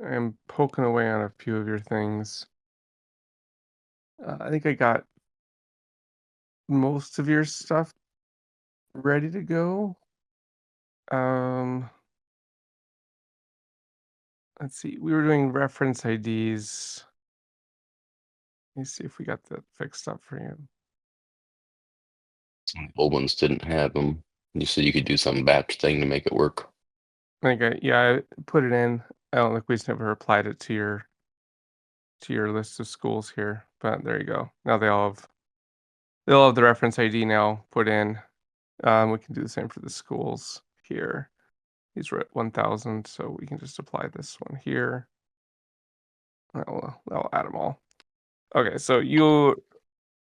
I'm poking away on a few of your things. I think I got most of your stuff ready to go. Um, let's see. We were doing reference IDs. Let me see if we got that fixed up for you. Some of the old ones didn't have them. You said you could do some batch thing to make it work. I put it in. I don't think we just never applied it to your list of schools here, but there you go. Now they'll have the reference ID now put in. We can do the same for the schools here. These were at 1,000, so we can just apply this one here. That'll add them all. Okay, so you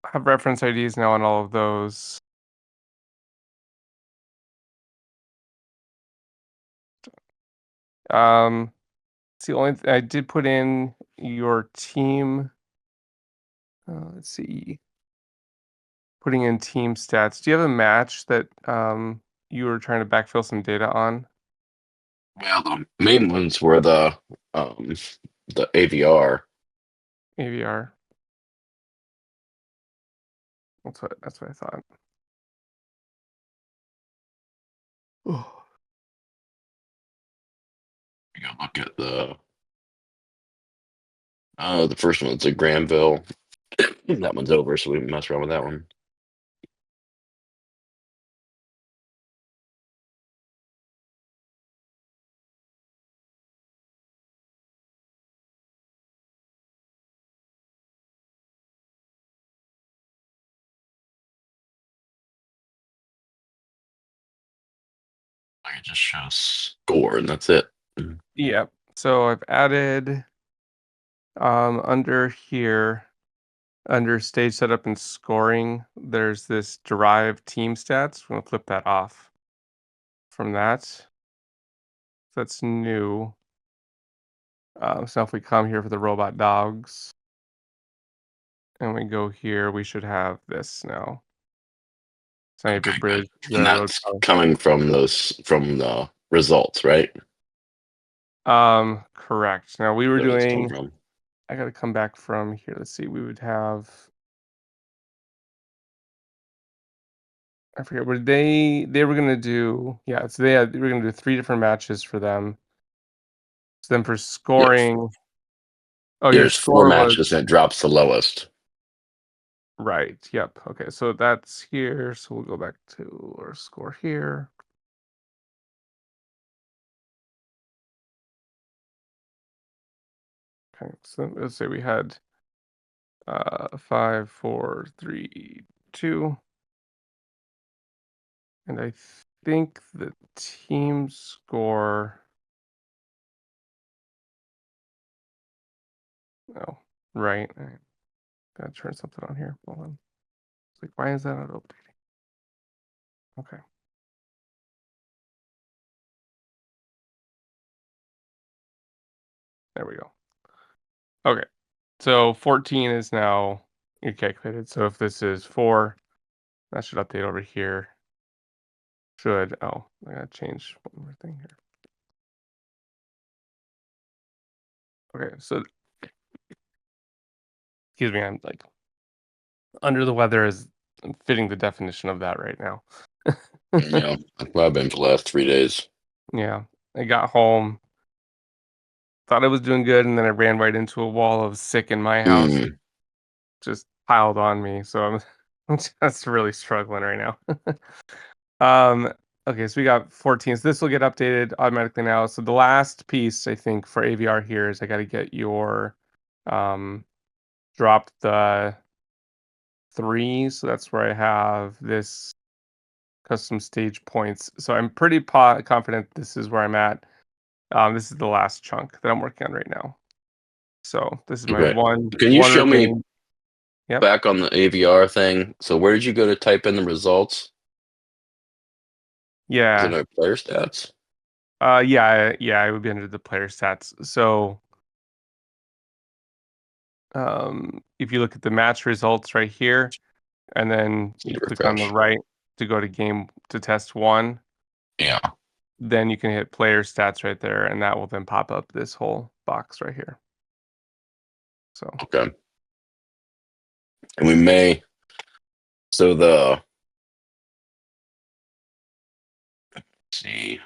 have reference IDs now on all of those. It's the only I did put in your team. Let's see, putting in team stats. Do you have a match that you were trying to backfill some data on? Well, the main ones were the AVR. AVR. That's what I thought. Oh, You go look at the first one's a Granville. That one's over, so we didn't mess around with that one. Like it just shows score and that's it. yeah. So I've added under here. Under stage setup and scoring, there's this derived team stats. We're gonna flip that off from that. That's new. So if we come here for the robot dogs and we go here, we should have this now. Sniper Okay, good. Bridge, And Railroad that's Power. coming from the results, right? Correct. Now we were Where that's coming doing. from. I gotta come back from here. Let's see. We would have. I forget. Were they were gonna do? Yeah. So they were gonna do 3 different matches for them. So then for Yes. scoring. Oh, your There's four score was. matches and it drops the lowest. Right. Yep. Okay. So that's here. So we'll go back to our score here. Okay. So let's say we had 5, 4, 3, 2, and I think the team score. Oh, right. I gotta turn something on here. Hold on. It's like, why is that not updating? Okay. There we go. Okay. So 14 is now calculated. So if this is 4, that should update over here. Oh, I gotta change one more thing here. Okay, so excuse me, I'm like under the weather is fitting the definition of that right now. Yeah, that's what I've been for the last 3 days. Yeah, I got home, thought I was doing good, and then I ran right into a wall of sick in my house, Mm, just piled on me. So I'm, I'm just really struggling right now. um, okay, so we got 14. So this will get updated automatically now. So the last piece I think for AVR here is I got to get your um drop the 3. So that's where I have this custom stage points. So I'm pretty confident this is where I'm at. This is the last chunk that I'm working on right now. So this is my okay. one Can you one show me remaining. Yep. back on the AVR thing? So where did you go to type in the results? Is it Yeah. our player stats? Yeah. I would be under the player stats. So if you look at the match results right here, and then Let you me click on the refresh. right to go to game to test one. Yeah. then you can hit player stats right there, and that will then pop up this whole box right here. So Okay. And we may, so the, let's see.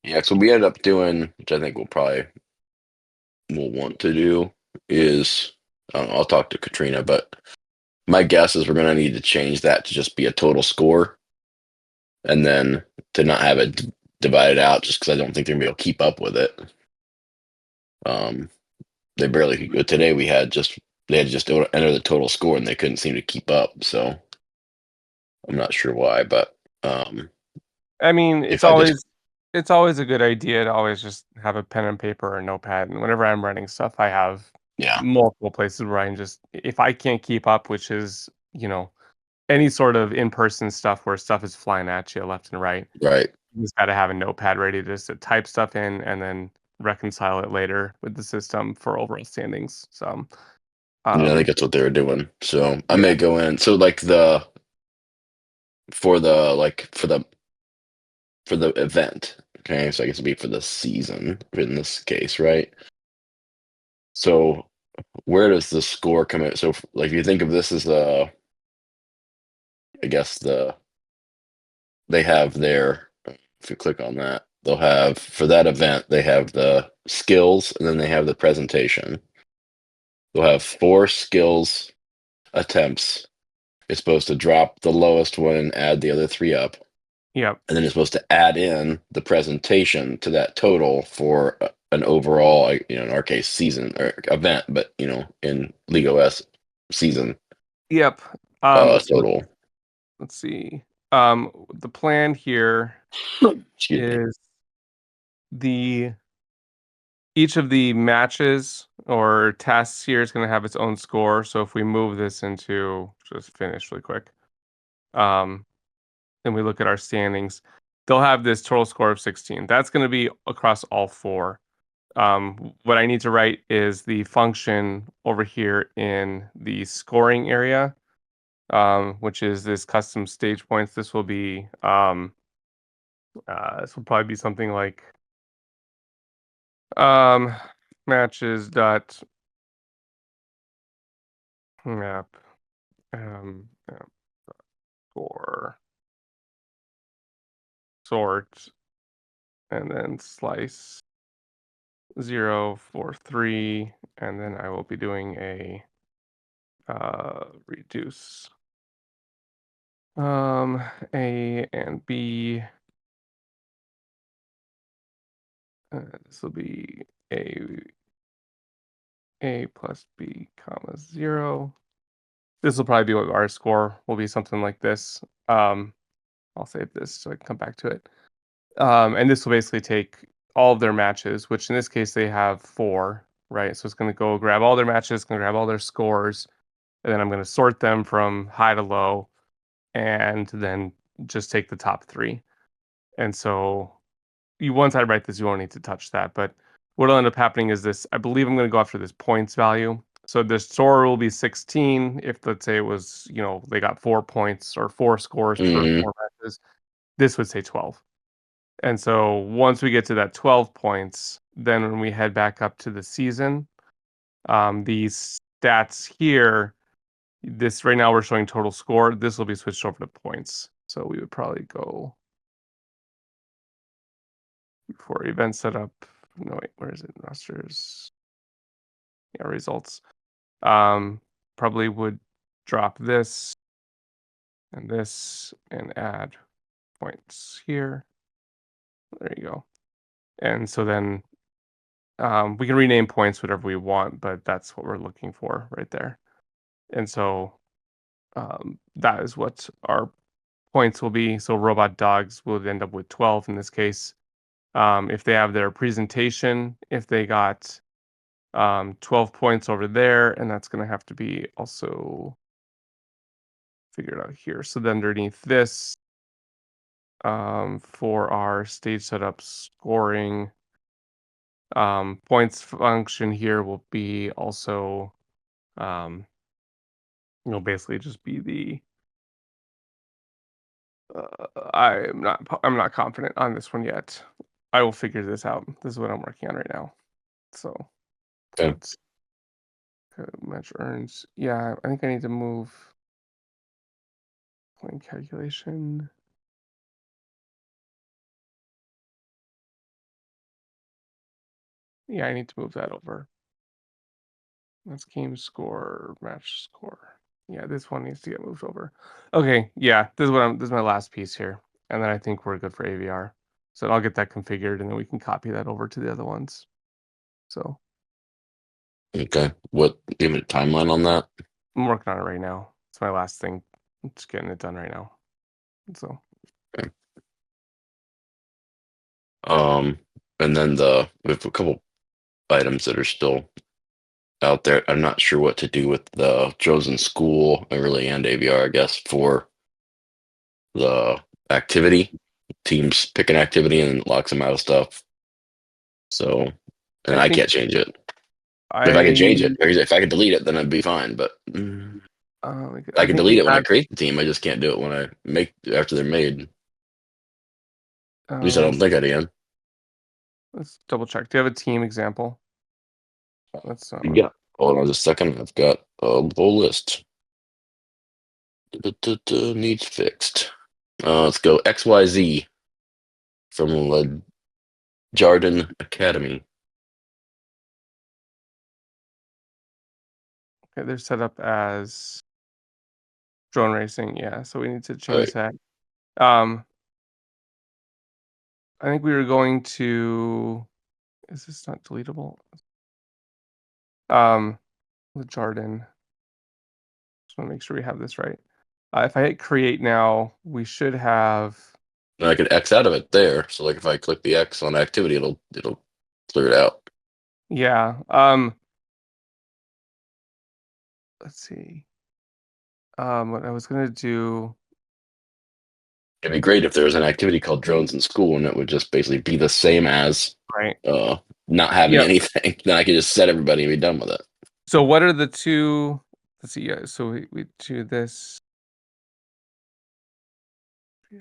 Yeah, so we ended up doing, which I think we'll want to do is, I don't know, I'll talk to Katrina, but my guess is we're going to need to change that to just be a total score and then to not have it divided out just because I don't think they're going to be able to keep up with it. Um, they barely, today they had to just enter the total score and they couldn't seem to keep up. So I'm not sure why, but I mean, if I just, it's always a good idea to always just have a pen and paper or a notepad. And whenever I'm writing stuff, I have yeah, multiple places where I can just if I can't keep up, which is, any sort of in-person stuff where stuff is flying at you left and right, right. you just gotta have a notepad ready just to type stuff in and then reconcile it later with the system for overall standings. So, I think um, that's what they were doing. So I yeah, may go in. So like for the, for the event. Okay, so I guess it'd be for the season in this case, right? So where does the score come in? So like if you think of this as I guess they have their, if you click on that, they'll have for that event they have the skills and then they have the presentation. They'll have 4 skills attempts. It's supposed to drop the lowest one and add the other 3 up. yep, And then it's supposed to add in the presentation to that total for an overall, in our case, season or event, but in League OS season yep. So total. let's see. The plan here Excuse me. is the each of the matches or tasks here is going to have its own score. So if we move this into just finish really quick, um, and we look at our standings, they'll have this total score of 16. That's going to be across all four. What I need to write is the function over here in the scoring area, which is this custom stage points. This will probably be something like um, matches dot map map score sort and then slice 0 4 3, and then I will be doing a reduce A and B. This will be A plus B comma 0. This will probably be what our score will be, something like this. I'll save this so I can come back to it. And this will basically take all of their matches, which in this case they have 4, right? So it's going to go grab all their matches, going to grab all their scores, and then I'm going to sort them from high to low, and then just take the top 3. And so once I write this, you won't need to touch that. But what'll end up happening is this. I believe I'm going to go after this points value. So the score will be 16 if, let's say, it was, they got 4 points or 4 scores per Hmm. 4 matches. This would say 12. And so once we get to that 12 points, then when we head back up to the season, these stats here, this right now we're showing total score. This will be switched over to points. So we would probably go for event setup. No, wait, where is it? Rosters. Yeah, results. Um, Probably would drop this and add points here. There you go. And so then we can rename points whatever we want, but that's what we're looking for right there. And so that is what our points will be. So robot dogs will end up with 12 in this case. If they have their presentation, if they got 12 points over there, and that's going to have to be also figured out here. So then underneath this, for our stage setup scoring, points function here will be also, um, basically just be I'm not confident on this one yet. I will figure this out. This is what I'm working on right now. So Okay. let's match earns. Yeah, I think I need to move point calculation. Yeah, I need to move that over. That's game score, match score. Yeah, this one needs to get moved over. Okay, yeah, this is my last piece here. And then I think we're good for AVR. So I'll get that configured and then we can copy that over to the other ones. So Okay. What give it a timeline on that? I'm working on it right now. It's my last thing. I'm just getting it done right now. So Okay. And then we have a couple items that are still out there. I'm not sure what to do with the chosen school, really, and AVR, I guess, for the activity. Teams pick an activity and it locks them out of stuff. So, and I I think can't change it. If I could change I it, or if I could delete it, then it'd be fine. But I I can think delete we it when I add create the team. I just can't do it when I make after they're made. At least I don't let's think I can. let's double check. Do you have a team example? Let's Yeah. Hold on just a second. I've got a whole list. Needs fixed. Let's go XYZ from the Jardin Academy. okay, they're set up as drone racing, yeah. So we need to All change right. that. I think we were going to. Is this not deletable? The Jardin. Just want to make sure we have this right. If I hit create now, we should have. And I can X out of it there. So like if I click the X on activity, it'll clear it out. Yeah. Let's see. What I was gonna do. It'd be great if there was an activity called drones in school and it would just basically be the same as Right. uh not having Yep. anything. Then I could just set everybody and be done with it. So what are the two? Let's see. Yeah. So we do this. Yeah,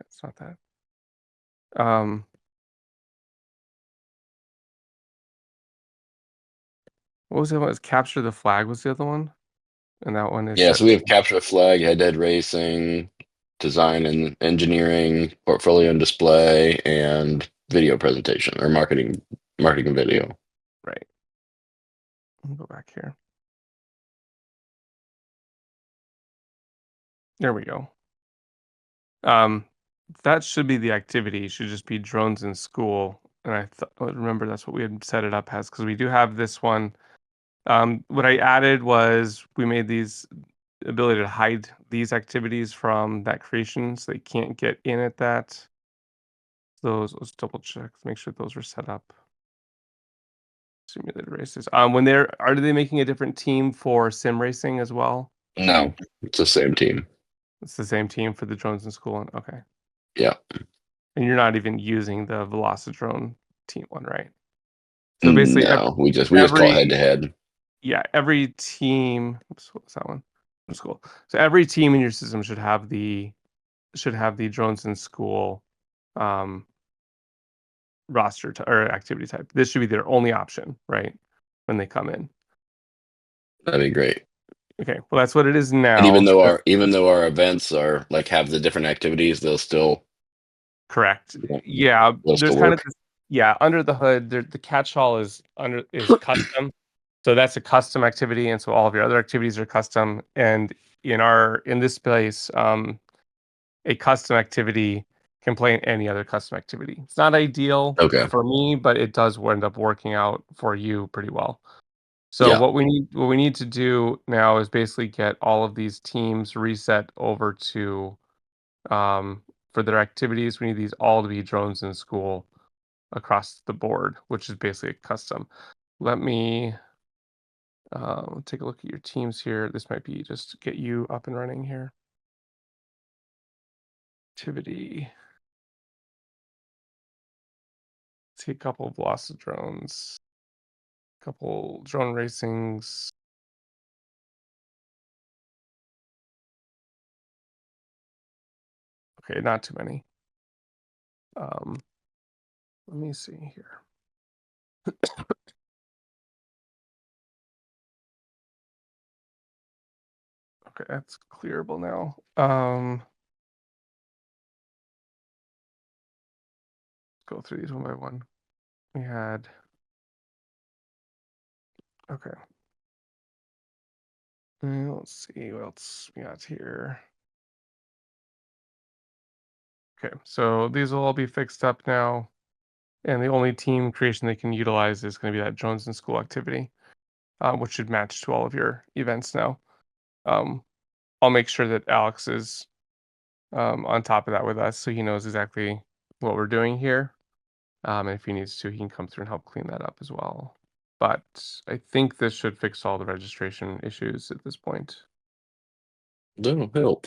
it's not that. What was the other one? Is capture the flag was the other one, and that one is Yeah, set so we as have capture a flag, head-to-head racing, design and engineering, portfolio and display, and video presentation or marketing and video. right. Let me go back here. There we go. Um, that should be the activity. It should just be drones in school. And remember that's what we had set it up as because we do have this one. What I added was we made these ability to hide these activities from that creation, so they can't get in at that. Those let's double check, make sure those were set up. Simulated races. When are they making a different team for sim racing as well? No, it's the same team. It's the same team for the drones in school one. Okay. Yeah. And you're not even using the Velocidrone team one, right? So basically, No, we just call head every to head. yeah, every team. Oops, what was that one? From school. So every team in your system should have the drones in school um, or activity type. This should be their only option, right? When they come in. That'd be great. Okay, well that's what it is And now. So that's even though our events are like have the different activities, correct. Yeah, they'll there's still kind of work. this. Yeah, under the hood, the catch-all is custom. So that's a custom activity, and so all of your other activities are custom. And in this space, a custom activity can play in any other custom activity. It's not ideal Okay. for me, but it does end up working out for you pretty well. So Yeah, what we need to do now is basically get all of these teams reset over to for their activities. We need these all to be drones in school across the board, which is basically custom. Let me take a look at your teams here. This might be just to get you up and running here. Activity. See a couple of Velocidrones. couple drone racings. Okay, not too many. Let me see here. Okay, that's clearable now. Go through these one by one. We had. Okay. Let's see what else we got here. Okay, so these will all be fixed up now. And the only team creation they can utilize is going to be that Jones and School activity, which should match to all of your events now. I'll make sure that Alex is on top of that with us so he knows exactly what we're doing here. And if he needs to, he can come through and help clean that up as well. But I think this should fix all the registration issues at this point. That'll help.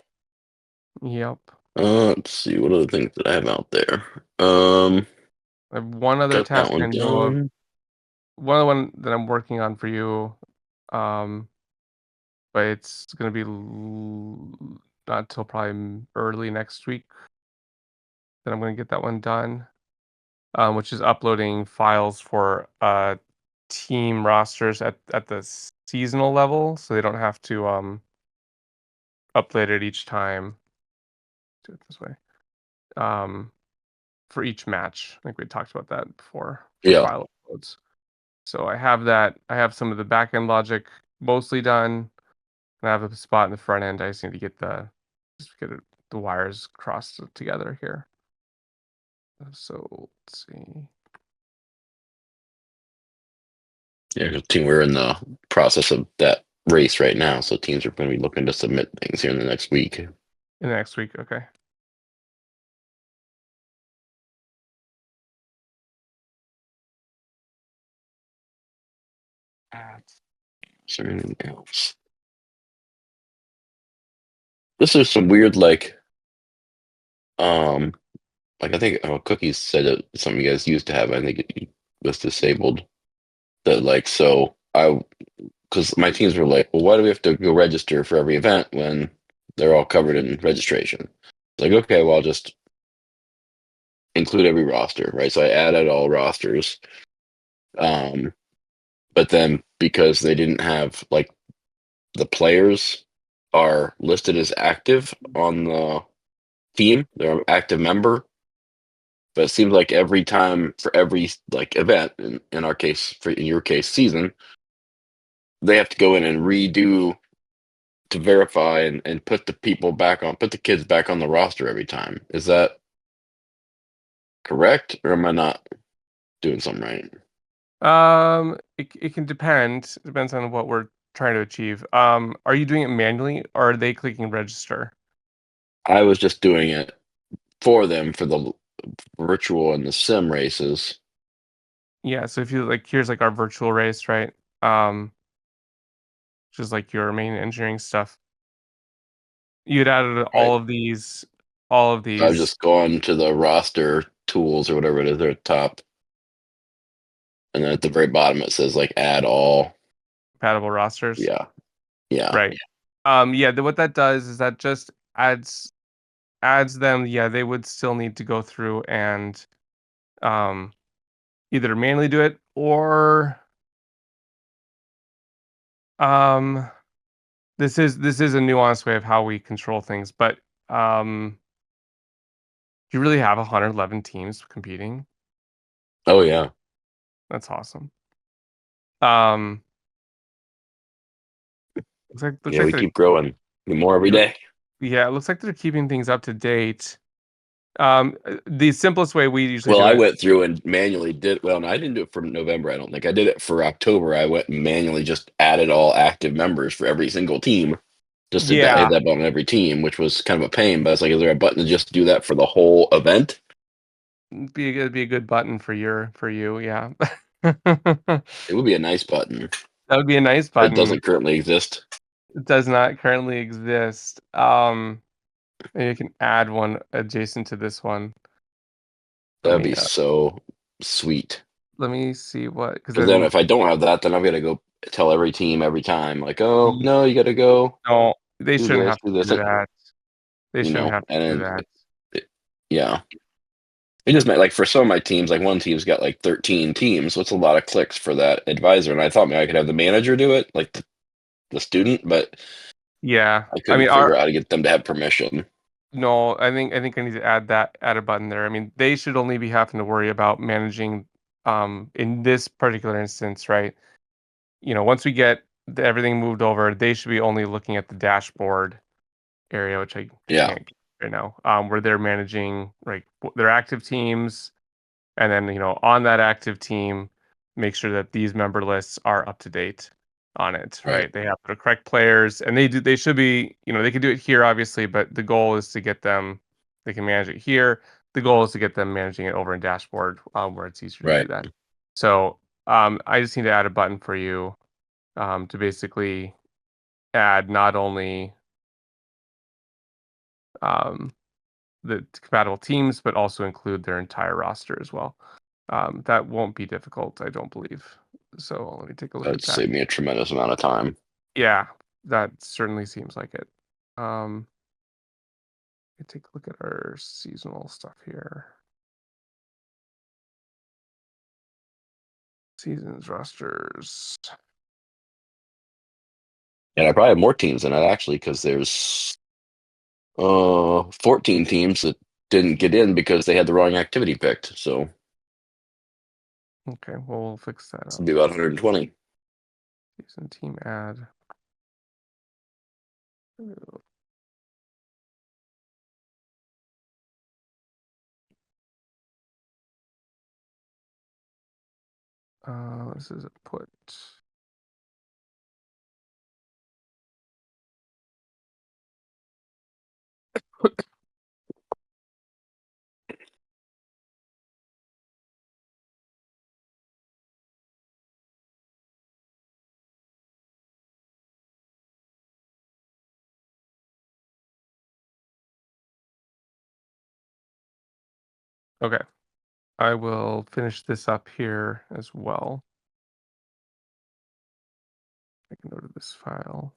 Yep. Let's see what other things that I have out there. I have one other Got that task I one know of. done. One other one that I'm working on for you. But it's gonna be not till probably early next week that I'm gonna get that one done. Which is uploading files for team rosters at the seasonal level, so they don't have to upload it each time. Do it this way. For each match, I think we talked about that before. For Yeah. file uploads. So I have that. I have some of the back end logic mostly done. And I have a spot in the front end. I just need to get the the wires crossed together here. So let's see. Yeah, 'cause team, we're in the process of that race right now, so teams are going to be looking to submit things here in the next week. In the next week, okay. Is there anything else? This is some weird, like I think Cookies said it, something you guys used to have. I think it was disabled. That like so I because my teams were like, well, why do we have to go register for every event when they're all covered in registration? It's like, okay, well, I'll just include every roster, right? So I added all rosters. But then because they didn't have like the players are listed as active on the team, they're an active member. But it seems like every time for every like event, in our case, in your case, season, they have to go in and redo to verify and put the put the kids back on the roster every time. Is that correct, or am I not doing something right? It can depend. It depends on what we're trying to achieve. Are you doing it manually or are they clicking register? I was just doing it for them for the virtual and the sim races. Yeah, so if you like, here's like our virtual race, right? Which is like your main engineering stuff. You'd added Right. all of So I've these just gone to the roster tools or whatever it is there at the top. And then at the very bottom it says like add all. compatible rosters. Yeah. Yeah. Right. Yeah, what that does is that just adds them. Yeah, they would still need to go through and um either manually do it or um this is a nuanced way of how we control things, but you really have 111 teams competing. Oh yeah. That's awesome. Um looks Yeah, like we they're keep growing. More every day. yeah, it looks like they're keeping things up to date. The simplest way we usually Well, do I it. went through and manually did well, no, I didn't do it for November, I don't think. I did it for October. I went and manually just added all active members for every single team. Just did that, hit Yeah, that button on every team, which was kind of a pain. But it's like, is there a button to just do that for the whole event? be a good button for you, yeah. It would be a nice button. That would be a nice That button. doesn't currently exist. It does not currently exist. Maybe I can add one adjacent to this one. Let That'd me be so sweet. let me see what because Because then then if I don't have that, then I'm gonna go tell every team every time, like, oh no, you gotta go no, they do shouldn't this, have do to this, do that. They shouldn't have to and do then that. yeah. It just meant like for some of my teams, like one team's got like 13 teams, so it's a lot of clicks for that advisor. And I thought maybe I could have the manager do it, like the student, but Yeah, I I mean, couldn't figure out how to get them to have permission. no, I think I need to add a button there. I mean, they should only be having to worry about managing, in this particular instance, right? Once we get everything moved over, they should be only looking at the dashboard area, which I Yeah, can't get right now, where they're managing like their active teams, and then on that active team, make sure that these member lists are up to date on it, right, right? They have the correct players, and they should be, they can do it here obviously, but the goal is to get them. They can manage it here. The goal is to get them managing it over in dashboard, where it's easier to do right. that. So I just need to add a button for you, to basically add not only um, the compatible teams, but also include their entire roster as well. That won't be difficult, I don't believe. So let me take a look That'd at that. save me a tremendous amount of time. Yeah, that certainly seems like it. Um, let me take a look at our seasonal stuff here. Seasons rosters. And I probably have more teams than that actually, because there's 14 teams that didn't get in because they had the wrong activity picked. So Okay, we'll fix that it's up. be about 120. Season team add. This is a put. Okay, I will finish this up here as well. I can go to this file.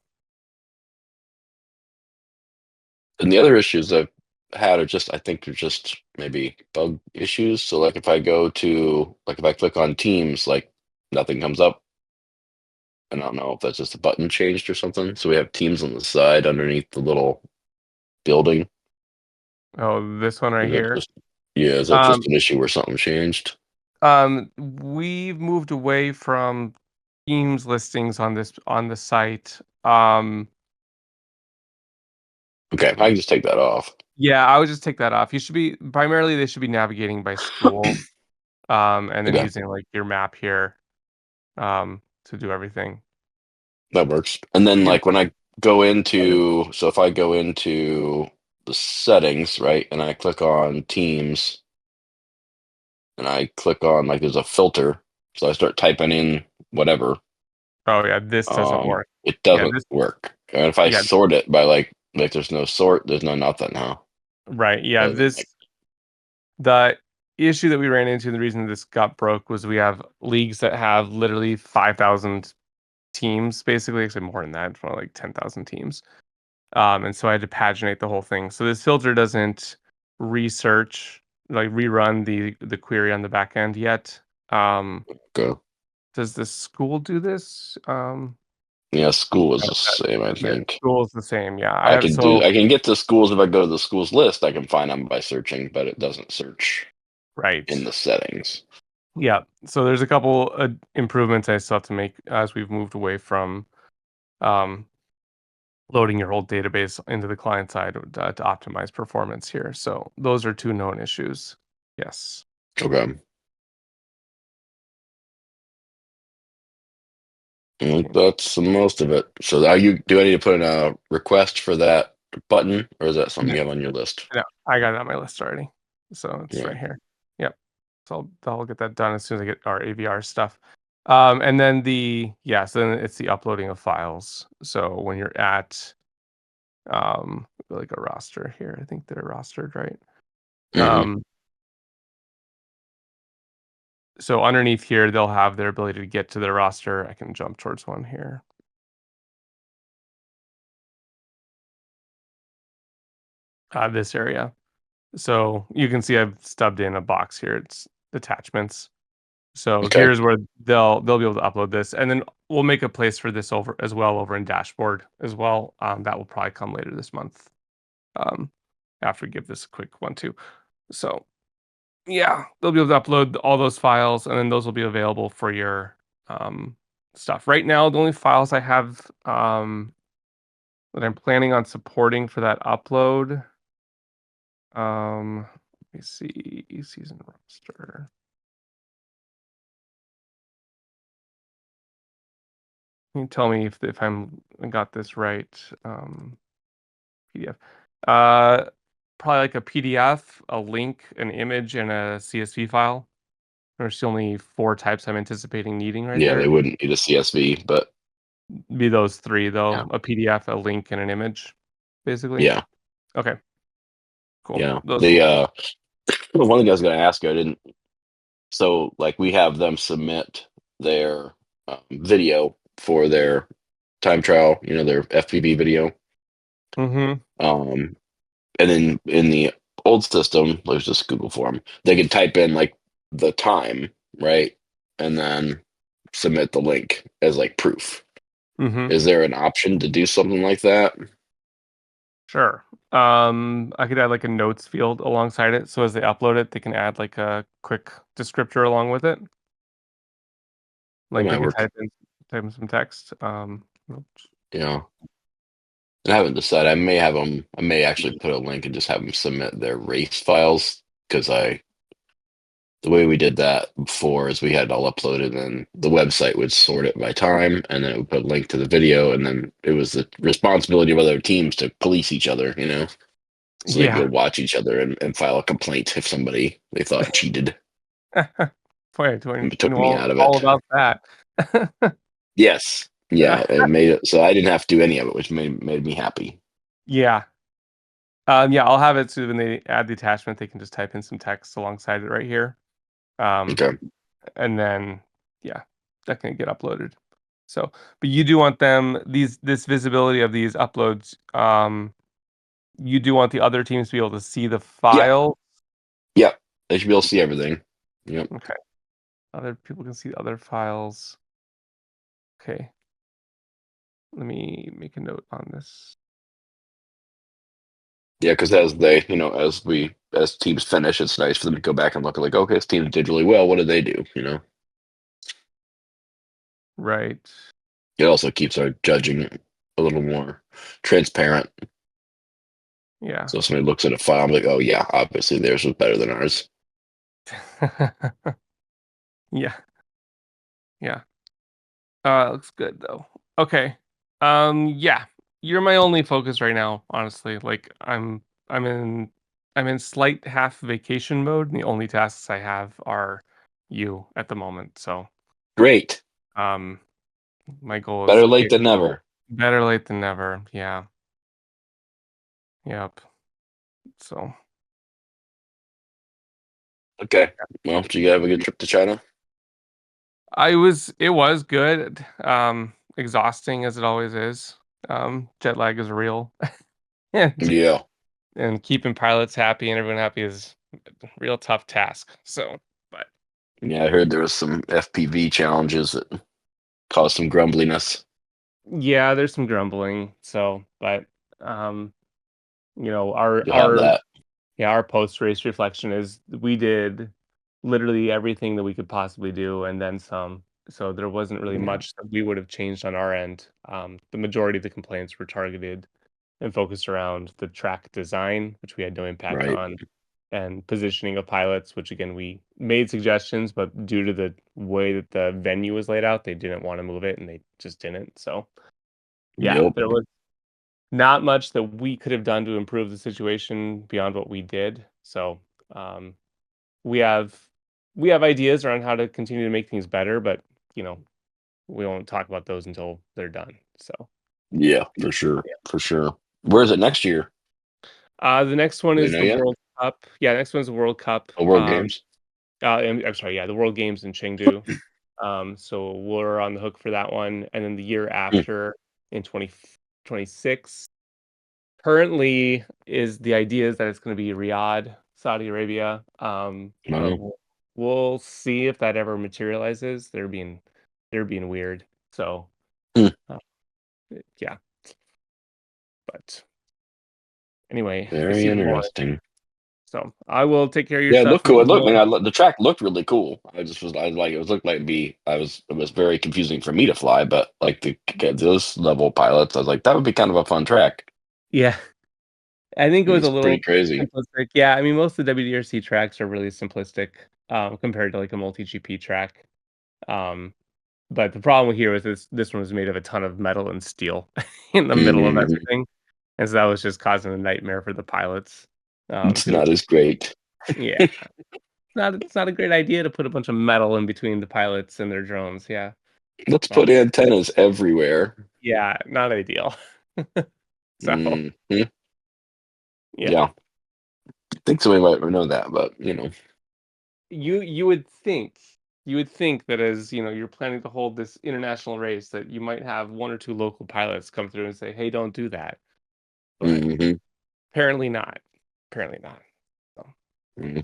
And the other issues I've had are just, I think, are just maybe bug issues. So, like, if I go to, like, if I click on Teams, like, nothing comes up. And I don't know if that's just a button changed or something. So we have Teams on the side underneath the little building. Oh, this one right Is that here. just, yeah, is that Um, just an issue where something changed? we've moved away from Teams listings on the site. Okay, I can just take that off. Yeah, I would just take that off. You should be primarily they should be navigating by school, and then Okay, using like your map here, to do everything. that works. And then, Yep. like, when I go into, so if I go into the settings, right, and I click on Teams, and I click on, like, there's a filter. So I start typing in whatever. Oh yeah, this doesn't work. It Yeah, doesn't this work. And if I yeah, sort it by like there's no sort, there's no nothing, huh? right. Yeah, Doesn't this the issue that we ran into, the reason this got broke was we have leagues that have literally 5,000 teams, basically, actually more than that, it's more like 10,000 teams. And so I had to paginate the whole thing. So this filter doesn't research, like rerun the query on the back end yet. Um, go. does the school do this? Yeah, school is No, the same, I yeah, think. school is the same. Yeah, I I have can do so I can get to schools if I go to the schools list, I can find them by searching, but it doesn't search in right. the settings. Yeah. So there's a couple improvements I still have to make as we've moved away from um, loading your whole database into the client side, to optimize performance here. So those are two known issues. Yes. Okay. Okay. That's most of it. So now do I need to put in a request for that button, or is that something No, you have on your list? no, I got it on my list already. So it's Yeah. right here. Yep. So I'll get that done as soon as I get our AVR stuff. And then so then it's the uploading of files. So when you're at like a roster here, I think they're rostered, right? Hmm. Um, So underneath here, they'll have their ability to get to their roster. I can jump towards one here. This area. So you can see I've stubbed in a box here. It's attachments. So Okay. here's where they'll be able to upload this, and then we'll make a place for this over as well over in dashboard as well. That will probably come later this month. Um, after we give this a quick one too. So yeah, they'll be able to upload all those files, and then those will be available for your stuff. Right now, the only files I have that I'm planning on supporting for that upload. Let me see season roster. Can you tell me if I got this right? PDF. Probably like a PDF, a link, an image, and a CSV file. There's the only 4 types I'm anticipating needing right Yeah, there. they wouldn't need a CSV, but Be those 3 though, yeah, a PDF, a link, and an image, basically? yeah, Okay, cool. yeah. Those The will one thing I was going to ask you, I didn't. So like we have them submit their video for their time trial, their FPV video. Mhm, Um, and then in the old system, there's just Google form. They could type in like the time, right, and then submit the link as like proof. mhm. Is there an option to do something like that? Sure. I could add, like, a notes field alongside it, so as they upload it, they can add, like, a quick descriptor along with it. That Like, they might can work. type in some text, oops. Yeah. I haven't decided. I may actually put a link and just have them submit their race files because the way we did that before is we had it all uploaded and the website would sort it by time and then it would put a link to the video and then it was the responsibility of other teams to police each other, so they Yeah. could watch each other and file a complaint if somebody they thought cheated. Boy, do I It took know me out of all it. about that. Yes. Yeah, it made it so I didn't have to do any of it, which made me happy. Yeah. Yeah, I'll have it so when they add the attachment, they can just type in some text alongside it right here. Um, Okay. and then yeah, that can get uploaded. So, but you do want this visibility of these uploads. You do want the other teams to be able to see the Yeah. file. Yeah. They should be able to see everything. Yep. Okay. Other people can see the other files. Okay. Let me make a note on this. Yeah, because as teams finish, it's nice for them to go back and look at like, okay, this team did really well. What did they do? Right. It also keeps our judging a little more transparent. Yeah. So if somebody looks at a file, I'm like, oh yeah, obviously theirs was better than ours. Yeah. Yeah. Looks good though. Okay. Yeah. You're my only focus right now, honestly. Like I'm in I'm in slight half vacation mode, and the only tasks I have are you at the moment. So, Great. um my goal is Better late than never. better late than never. Yeah. Yep. So, Okay. Well, did you have a good trip to China? it was good. Exhausting as it always is. Jet lag is real. and Yeah. and keeping pilots happy and everyone happy is a real tough task. So, but Yeah, I heard there was some FPV challenges that caused some grumbliness. yeah, there's some grumbling. So, but um, You'll have that. our post race reflection is we did literally everything that we could possibly do and then some. So there wasn't really Yeah. much that we would have changed on our end. The majority of the complaints were targeted and focused around the track design, which we had no impact Right. on, and positioning of pilots, which again we made suggestions, but due to the way that the venue was laid out, they didn't want to move it and they just didn't. So yeah, Yep. there was not much that we could have done to improve the situation beyond what we did. So um, we have ideas around how to continue to make things better, but you know we won't talk about those until they're done. So Yeah, for sure. For sure. Where is it next year? the next one Do they is know the yet? World Cup. Yeah, next one's the World Cup. Oh, World Games. I'm sorry, yeah, the World Games in Chengdu. So we're on the hook for that one, and then the year Hmm. after in 2026. Currently, is the idea is that it's going to be Riyadh, Saudi Arabia. But Wow. we'll see if that ever materializes. They're being weird. So Hmm. uh, yeah, but anyway, I Very see the board. interesting. So I will take care of your Yeah, it stuff. looked cool. It looked, Meanwhile, man, the track looked really cool. I like, it was looked like be, it was very confusing for me to fly, but like the those level pilots, I was like, that would be kind of a fun track. yeah, I think it It was was a pretty little crazy. simplistic. Yeah, I mean, most of the WDRC tracks are really simplistic compared to like a multi GP track. Um, but the problem here was this one was made of a ton of metal and steel in the middle of Hmm. everything, and so that was just causing a nightmare for the pilots. It's Because not as great. yeah, it's not a great idea to put a bunch of metal in between the pilots and their drones. Yeah, Let's well, put antennas everywhere. yeah, not ideal. So Hmm. yeah, Yeah, I think somebody might know that, but you would think that as you're planning to hold this international race that you might have one or two local pilots come through and say, "Hey, don't do that," but hmm. apparently not. Apparently not. So Hmm.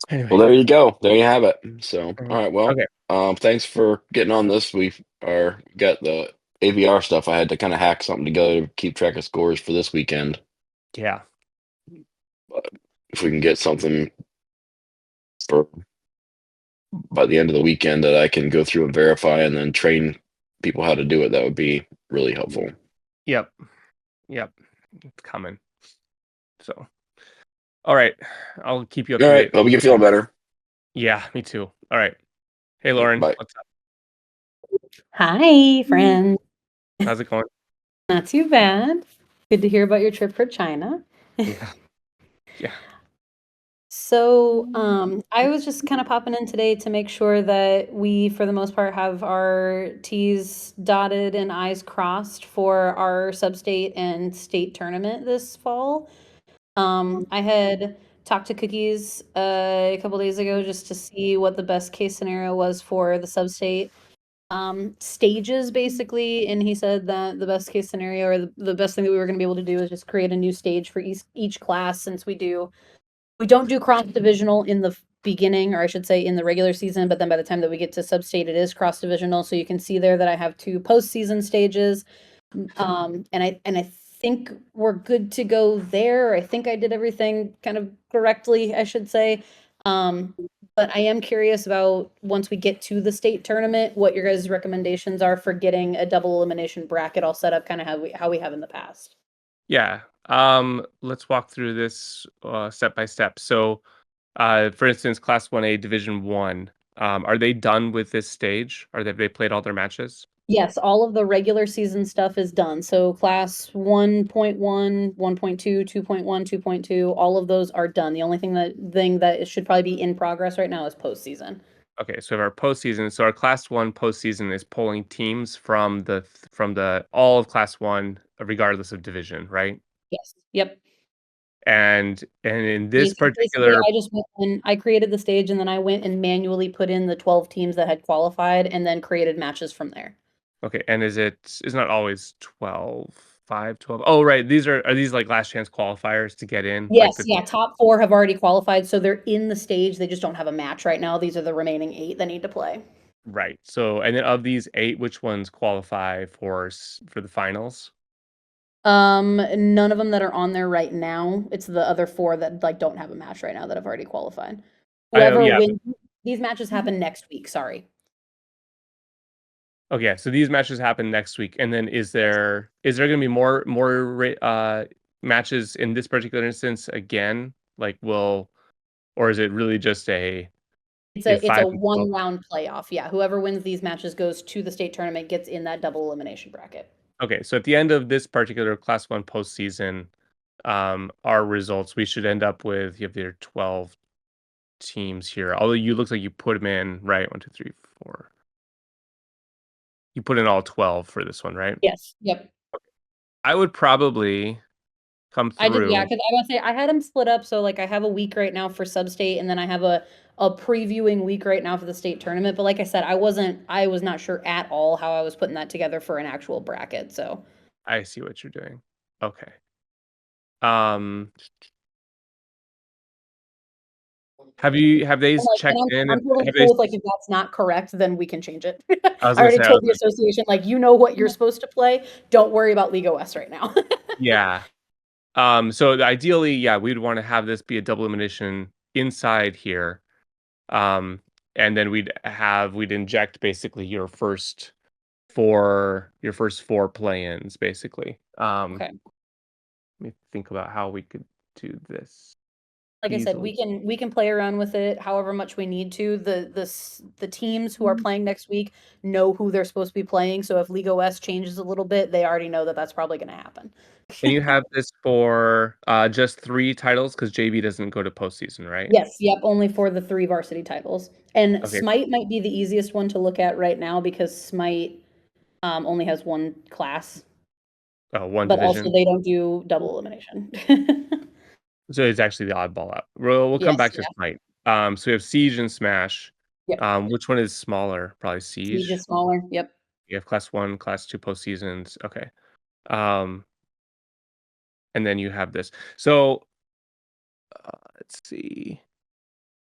Well, anyway, there you go. There you have it. So, all mhm. right. Well, Okay. thanks for getting on this. We are got the AVR stuff. I had to kind of hack something together to keep track of scores for this weekend. Yeah. But if we can get something for by the end of the weekend that I can go through and verify and then train people how to do it, that would be really helpful. Yep. Yep. It's coming. So, all right. I'll keep you up All to right. date. Hope you can feel better. Yeah, me too. All right. Hey, Lauren, Bye. what's up? Hi, friend. How's it going? Not too bad. Good to hear about your trip for China. Yeah. Yeah. So, I was just kind of popping in today to make sure that we, for the most part, have our T's dotted and I's crossed for our sub-state and state tournament this fall. I had talked to Cookies a couple days ago just to see what the best case scenario was for the sub-state stages basically, and he said that the best case scenario or the best thing that we were going to be able to do is just create a new stage for each class, since we don't do cross divisional in the beginning, or I should say in the regular season, but then by the time that we get to sub-state it is cross divisional. So you can see there that I have two postseason stages. And I think we're good to go there. I think I did everything kind of correctly, I should say. But I am curious about, once we get to the state tournament, what your guys' recommendations are for getting a double elimination bracket all set up, kind of how we have in the past. Yeah. Let's walk through this step by step. So, for instance, Class 1A Division 1, are they done with this stage? They played all their matches? Yes, all of the regular season stuff is done. So class 1.1, 1.2, 2.1, 2.2, all of those are done. The only thing that should probably be in progress right now is postseason. Okay, so our postseason, so our Class 1 postseason is pulling teams from the all of Class 1, regardless of division, right? Yes. Yep. And in this Basically, particular I just went and I created the stage, and then I went and manually put in the 12 teams that had qualified and then created matches from there. okay, and is not always 12, 5, 12. Oh, right. Are these like last chance qualifiers to get in? Like Yes, the yeah, top 4 have already qualified, so they're in the stage, they just don't have a match right now. These are the remaining 8 that need to play. right. So, and then of these 8, which ones qualify for the finals? None of them that are on there right now. It's the other 4 that, like, don't have a match right now that have already qualified. I know, Whoever yeah. wins these matches happen next week, sorry. Okay, so these matches happen next week, and then is there going to be matches in this particular instance again? Like, or is it really just It's a 5 and 12? 1-round playoff, yeah, whoever wins these matches goes to the state tournament, gets in that double elimination bracket. Okay, so at the end of this particular Class 1 postseason, our results, we should end up with you have your 12 teams here. Although you looks like you put them in right 1, 2, 3, 4. You put in all 12 for this one, right? Yes, yep. I would probably come I did, yeah, through. because I was say I had them split up, so like I have a week right now for sub-state, and then I have a previewing week right now for the state tournament. But like I said, I was not sure at all how I was putting that together for an actual bracket. So I see what you're doing. Okay. Um, have they I'm like, checked and in? I'm totally Have they? cool with like if that's not correct, then we can change it. I was I gonna already say, told the association, like, you know what you're supposed to play. Don't worry about League OS right now. yeah. So ideally, yeah, we'd want to have this be a double elimination inside here. Um, and then we'd inject basically your first four play-ins, basically. Okay. Let me think about how we could do this Like I said, easily. we can play around with it however much we need to. The teams who are playing next week know who they're supposed to be playing. So if League OS changes a little bit, they already know that that's probably going to happen. And you have this for just 3 titles because JV doesn't go to postseason, right? Yes, yep, only for the 3 varsity titles. And Okay. Smite might be the easiest one to look at right now because Smite only has 1 class, One but also division. they don't do double elimination. So it's actually the oddball out. We'll come Yes, back to yeah. Smite. So we have Siege and Smash. Yep. Which one is smaller? Probably Siege Siege. is smaller. Yep. You have class 1, class 2 postseasons. Okay. Um, and then you have this. So let's see.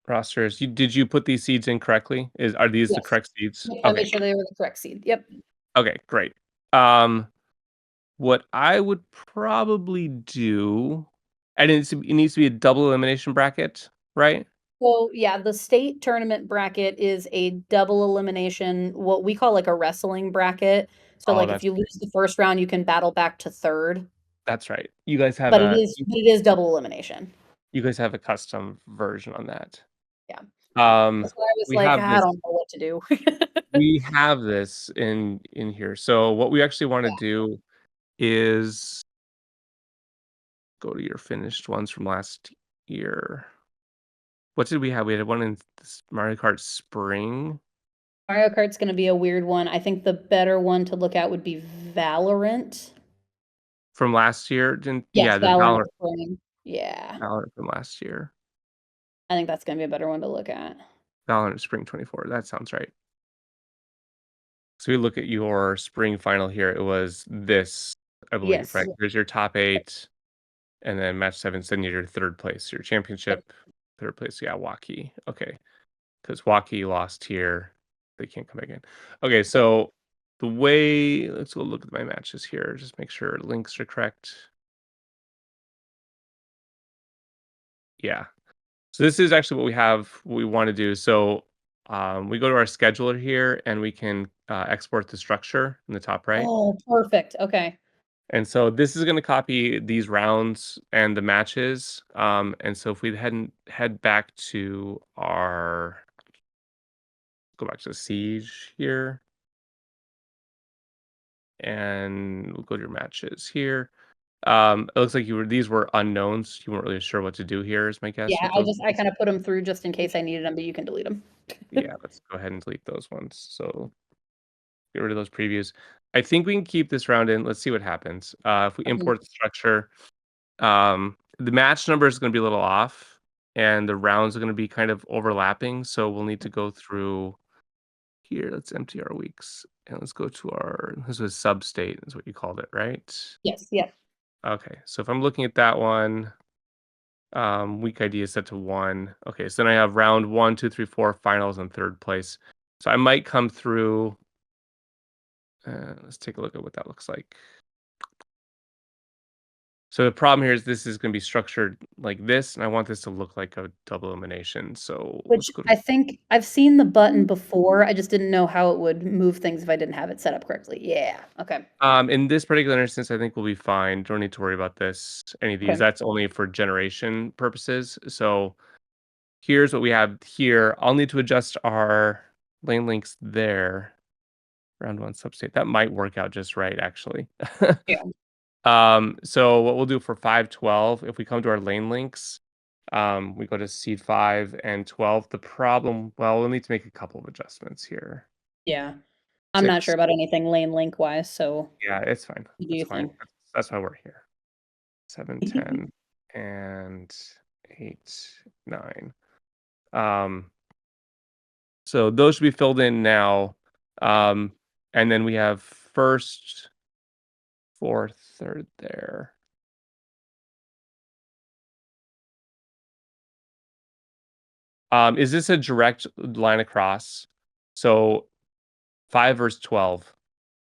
Rosters. Did you put these seeds in correctly? Are these the Yes. correct seeds? Yep, I Okay. made sure they were the correct seed. Yep. Okay, great. What I would probably do, and it needs to be a double elimination bracket, right? So, yeah, the state tournament bracket is a double elimination, what we call like a wrestling bracket. So, Oh, like, if that's you lose the first round, you can battle back to third, that's right. You guys have but it is double elimination. you guys have a custom version on that. Yeah. Um, That's why I was we like, have I this don't know what to do. we have this in here. So what we actually want to do is go to your finished ones from last year. What did we have? We had one in Mario Kart Spring Mario Kart's gonna be a weird one. I think the better one to look at would be Valorant. from last year. Didn't Yes, yeah, the Valorant Spring. Yeah. Valorant from last year. I think that's gonna be a better one to look at. Valorant Spring 24. That sounds right. So we look at your spring final here. It was this, I believe, Yes. right? Here's your top 8, and then match 7, send you your third place. Your championship, third place. Yeah, Waukee. Okay, because Waukee lost here. They can't come back in. Okay, so the way, let's go look at my matches here. Just make sure links are correct. Yeah. So this is actually what we want to do. So we go to our scheduler here and we can export the structure in the top right. Oh, perfect. Okay. And so this is going to copy these rounds and the matches. And so if we head back to go back to Siege here, and we'll go to your matches here. It looks like these were unknowns. You weren't really sure what to do here, is my guess Yeah, with those I ones. kind of put them through just in case I needed them, but you can delete them. Yeah, let's go ahead and delete those ones. So get rid of those previews. I think we can keep this round in. Let's see what happens. If we import the structure, the match number is going to be a little off, and the rounds are going to be kind of overlapping. So we'll need to go through here. Let's empty our weeks and let's go to this was sub state is what you called it, right? Yes, yeah. Okay, so if I'm looking at that one, week ID is set to 1. Okay, so then I have round 1, 2, 3, 4 finals and third place. So I might come through. Let's take a look at what that looks like. So the problem here is this is going to be structured like this, and I want this to look like a double elimination. So Which let's go to. I think I've seen the button before. I just didn't know how it would move things if I didn't have it set up correctly. Yeah. Okay. In this particular instance, I think we'll be fine. Don't need to worry about any of these. Okay. That's only for generation purposes. So here's what we have here. I'll need to adjust our lane links there. Round 1 substate. That might work out just right, actually. Yeah. So what we'll do for 512, if we come to our lane links, we go to seed 5 and 12. The problem, well, we'll need to make a couple of adjustments here. Yeah. I'm not 6. sure about anything lane link wise, so Yeah, it's fine. you do It's your fine. thing. That's why we're here. 7, 10, and 8, 9. So those should be filled in now. And then we have first, fourth, third there. Is this a direct line across? So 5 versus 12.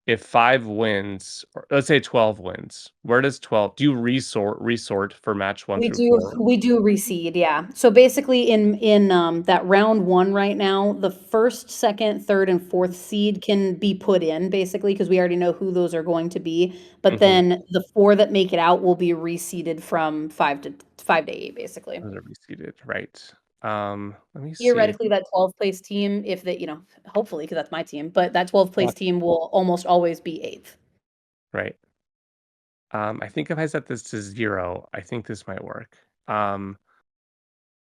If 5 wins, or let's say 12 wins, where does 12? Do you resort for match 1 through 4? We do reseed, yeah. So basically in that round 1 right now, the first, second, third, and fourth seed can be put in basically because we already know who those are going to be. But then the 4 that make it out will be reseeded from 5 to 8 basically. Those are reseeded, right? Let me see. Theoretically, that 12th place team, if they, hopefully, because that's my team, but that 12th place team will almost always be 8th. Right. I think if I set this to 0, I think this might work.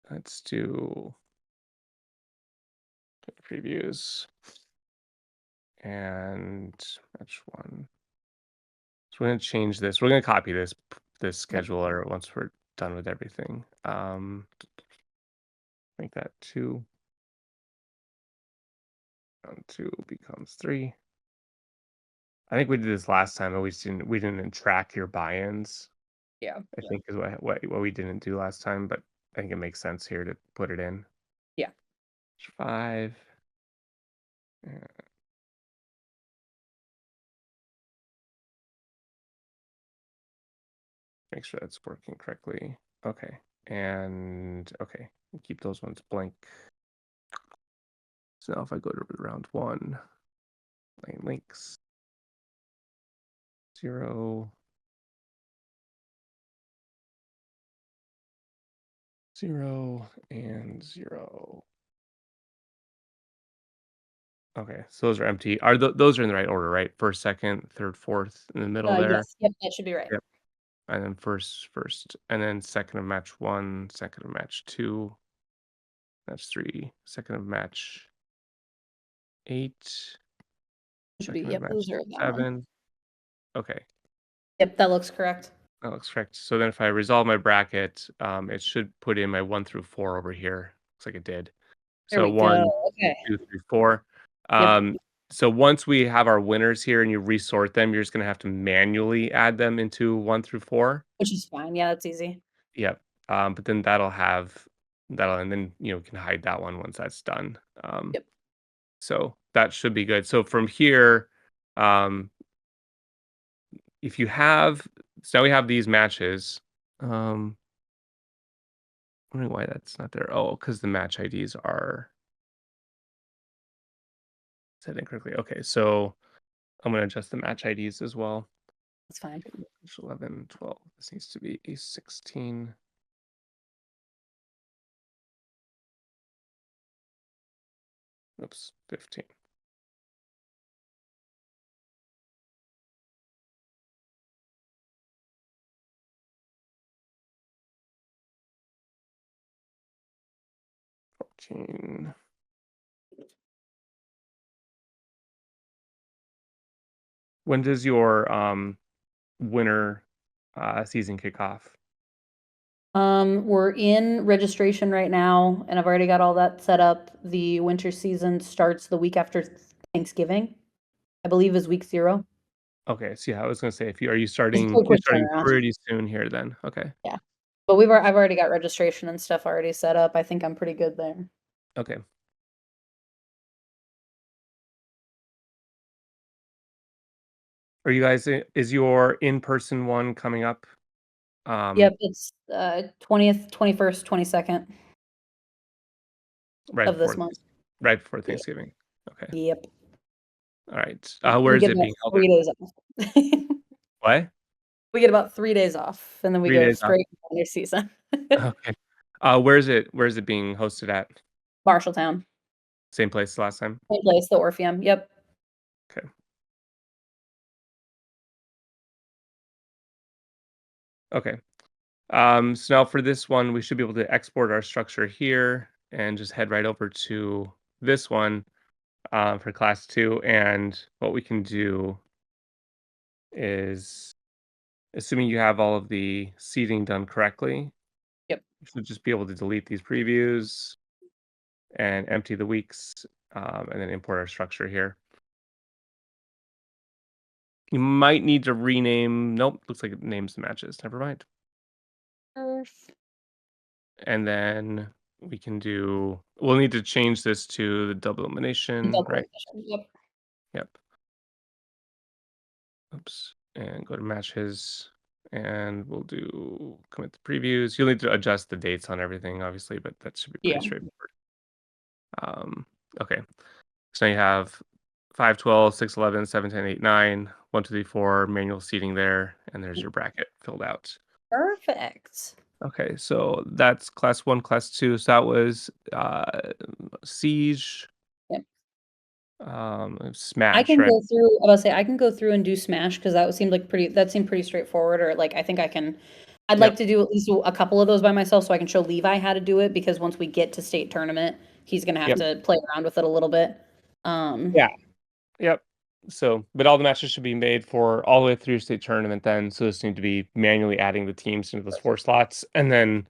Let's do previews and match 1. So we're gonna change this. We're gonna copy this scheduler once we're done with everything. Make that 2. Round 2 becomes 3. I think we did this last time, but we didn't track your buy-ins. Yeah. I think is what we didn't do last time, but I think it makes sense here to put it in. Yeah. 5. Make sure that's working correctly. Okay. And okay, keep those ones blank. So now if I go to round 1, lane links 0, 0, and 0. Okay, so those are empty. Are those are in the right order, right? First, second, third, fourth in the middle there. Yes. Yep, that should be right. Yep. And then first, and then second of match 1, second of match 2, match 3, second of match 8, Should be, second of yep, match those are that one. 7. Okay, Yep, that looks correct. that looks correct. So then if I resolve my bracket, it should put in my 1 through 4 over here. Looks like it did. There So we 1, go. Okay. 2, 3, 4. So once we have our winners here and you resort them, you're just gonna have to manually add them into 1 through 4. Which is fine. Yeah, that's easy. Yep. But then and then you can hide that one once that's done. Yep. So that should be good. So from here, if you have, so now we have these matches. Wondering why that's not there. Oh, because the match IDs are set incorrectly. Okay, so I'm gonna adjust the match IDs as well. That's fine. 11, 12. This needs to be a 16. Oops, 15. When does your winter season kick off? We're in registration right now, and I've already got all that set up. The winter season starts the week after Thanksgiving, I believe is week 0. Okay, so yeah, I was gonna say are you starting a quick starting turnaround. pretty soon here then. Okay. Yeah. But I've already got registration and stuff already set up. I think I'm pretty good there. Okay. Are you guys is your in-person one coming up? Yep, it's 20th, 21st, 22nd Right of this before month. right before Yeah. Thanksgiving. Okay. Yep. All right. Where We is get it about being held 3 at? days off. What? We get about 3 days off, and then we 3 go days off. straight into winter season. Okay. Where is it being hosted at? Marshalltown. Same place as last time? Same place, the Orpheum. Yep. Okay. Okay. So now for this one, we should be able to export our structure here and just head right over to this one for class 2. And what we can do is assuming you have all of the seating done correctly. Yep. You should just be able to delete these previews and empty the weeks, and then import our structure here. You might need to rename. Nope, looks like it names the matches. Never mind. And then we can do. We'll need to change this to the double elimination, Double right? elimination, Yep. Yep. Oops. And go to matches, and we'll do commit the previews. You'll need to adjust the dates on everything, obviously, but that should be pretty Yeah. straightforward. Okay. So now you have 5, 12, 6, 11, 7, 10, 8, 9, 1, 2, 3, 4 manual seating there, and there's your bracket filled out. Perfect. Okay, so that's class 1, class 2. So that was Siege. Yep. Smash, I can right? go through. I was say I can go through and do Smash because that seemed like pretty. That seemed pretty straightforward. Or like I think I can. I'd like to do at least a couple of those by myself so I can show Levi how to do it because once we get to state tournament, he's gonna have to play around with it a little bit. Yeah. Yep. So, but all the matches should be made for all the way through state tournament then. So this need to be manually adding the teams into those 4 slots. And then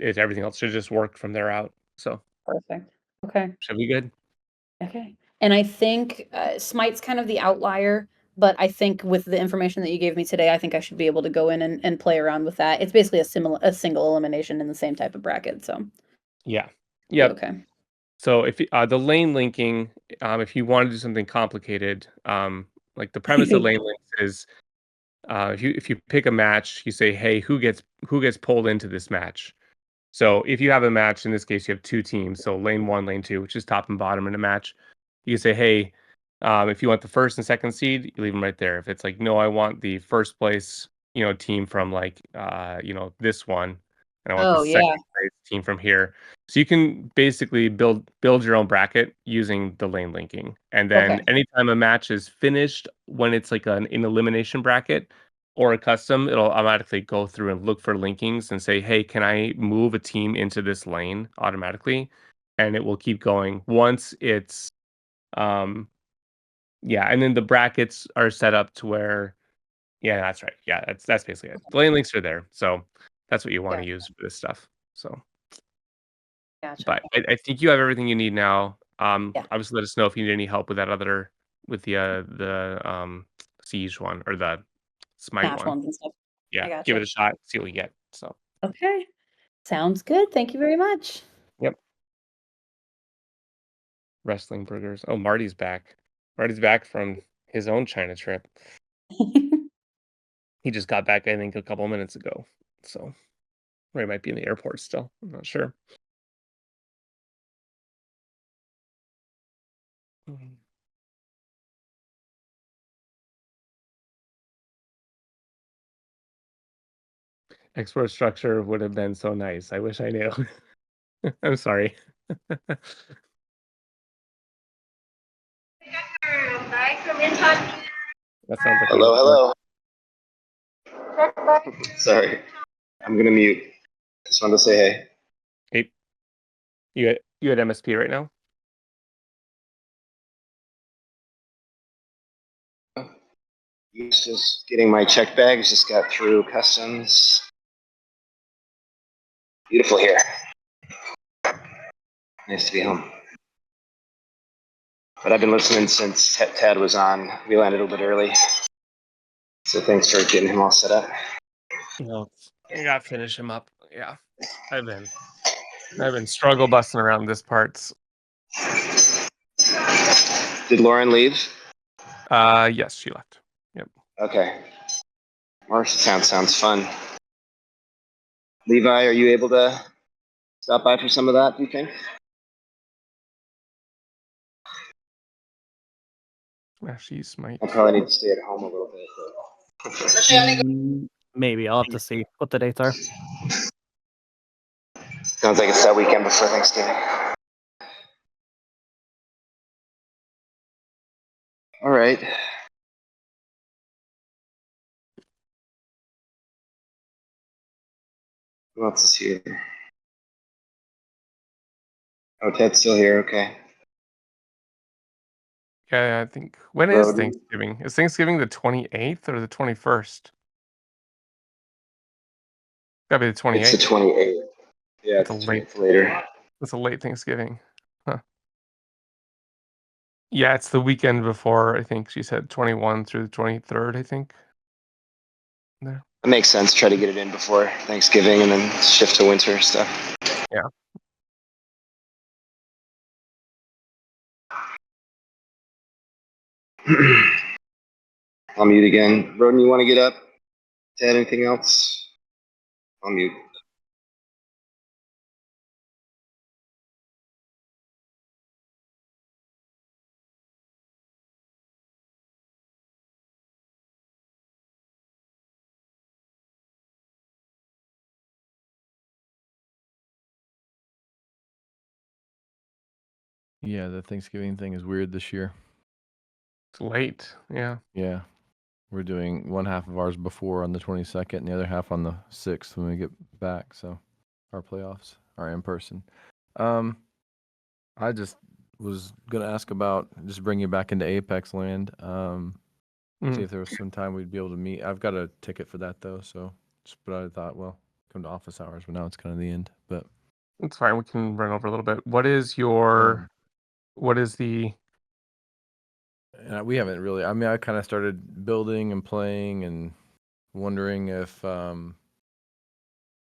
everything else should just work from there out. So Perfect. Okay. should be good. Okay. And I think Smite's kind of the outlier, but I think with the information that you gave me today, I think I should be able to go in and play around with that. It's basically a single elimination in the same type of bracket. So Yeah. Yep. okay. So if the lane linking, if you want to do something complicated, like the premise of lane links is, if you pick a match, you say, hey, who gets pulled into this match? So if you have a match, in this case, you have 2 teams, so lane 1, lane 2, which is top and bottom in a match. You can say, hey, if you want the first and second seed, you leave them right there. If it's like, no, I want the first place, team from like, this one, and I want the second place team from here. So you can basically build your own bracket using the lane linking. And then Okay. anytime a match is finished, when it's like an elimination bracket or a custom, it'll automatically go through and look for linkings and say, hey, can I move a team into this lane automatically? And it will keep going once it's yeah, and then the brackets are set up to where yeah, that's right. Yeah, that's basically it. The lane links are there. So that's what you want to use for this stuff. So Gotcha. but I think you have everything you need now. Yeah. Obviously let us know if you need any help with that other with the Siege one or the Smite Smash one. ones and stuff. I Yeah, give gotcha. it a shot, see what we get. So Okay. Sounds good. Thank you very much. yep. Wrestling burgers. Oh, Marty's back. Marty's back from his own China trip. He just got back, I think, a couple minutes ago. So, or he might be in the airport still. I'm not sure. Mhm. Export structure would have been so nice. I wish I knew. I'm sorry. That sounds like Hello. Sorry, I'm gonna mute. Just wanted to say hey. Hey, you at MSP right now? Just getting my check bags. Just got through customs. Beautiful here. Nice to be home. But I've been listening since Tad was on. We landed a little bit early. So thanks for getting him all set up. No, I gotta finish him up. Yeah, I've been struggle busting around this parts. Did Lauren leave? Yes, she left. Yep. Okay. Marshalltown sounds fun. Levi, are you able to stop by for some of that, do you think? She might. I probably need to stay at home a little bit. But... Maybe I'll have to see what the dates are. Sounds like it's that weekend before Thanksgiving. All right. Who else is here? Oh, Ted's still here. Okay. Yeah, I think. When is Road. Thanksgiving? Is Thanksgiving the 28th or the 21st? Gotta be the It's 28th. the 28th. Yeah, It's it's a the late. 28th later. It's a late Thanksgiving. Huh. Yeah, it's the weekend before. I think she said 21 through the 23rd. I think. There. It makes sense. Try to get it in before Thanksgiving and then shift to winter stuff. Yeah. I'll mute again. Roden, you want to get up to add anything else? I'll mute. Yeah, the Thanksgiving thing is weird this year. It's late. Yeah. Yeah. We're doing one half of ours before on the 22nd and the other half on the 6th when we get back. So our playoffs are in person. I just was going to ask about just bring you back into Apex land. See if there was some time we'd be able to meet. I've got a ticket for that though. So, but I thought, well, come to office hours, but now it's kind of the end. But It's fine. We can run over a little bit. What is your? What is the? and we haven't really. I mean, I kind of started building and playing and wondering if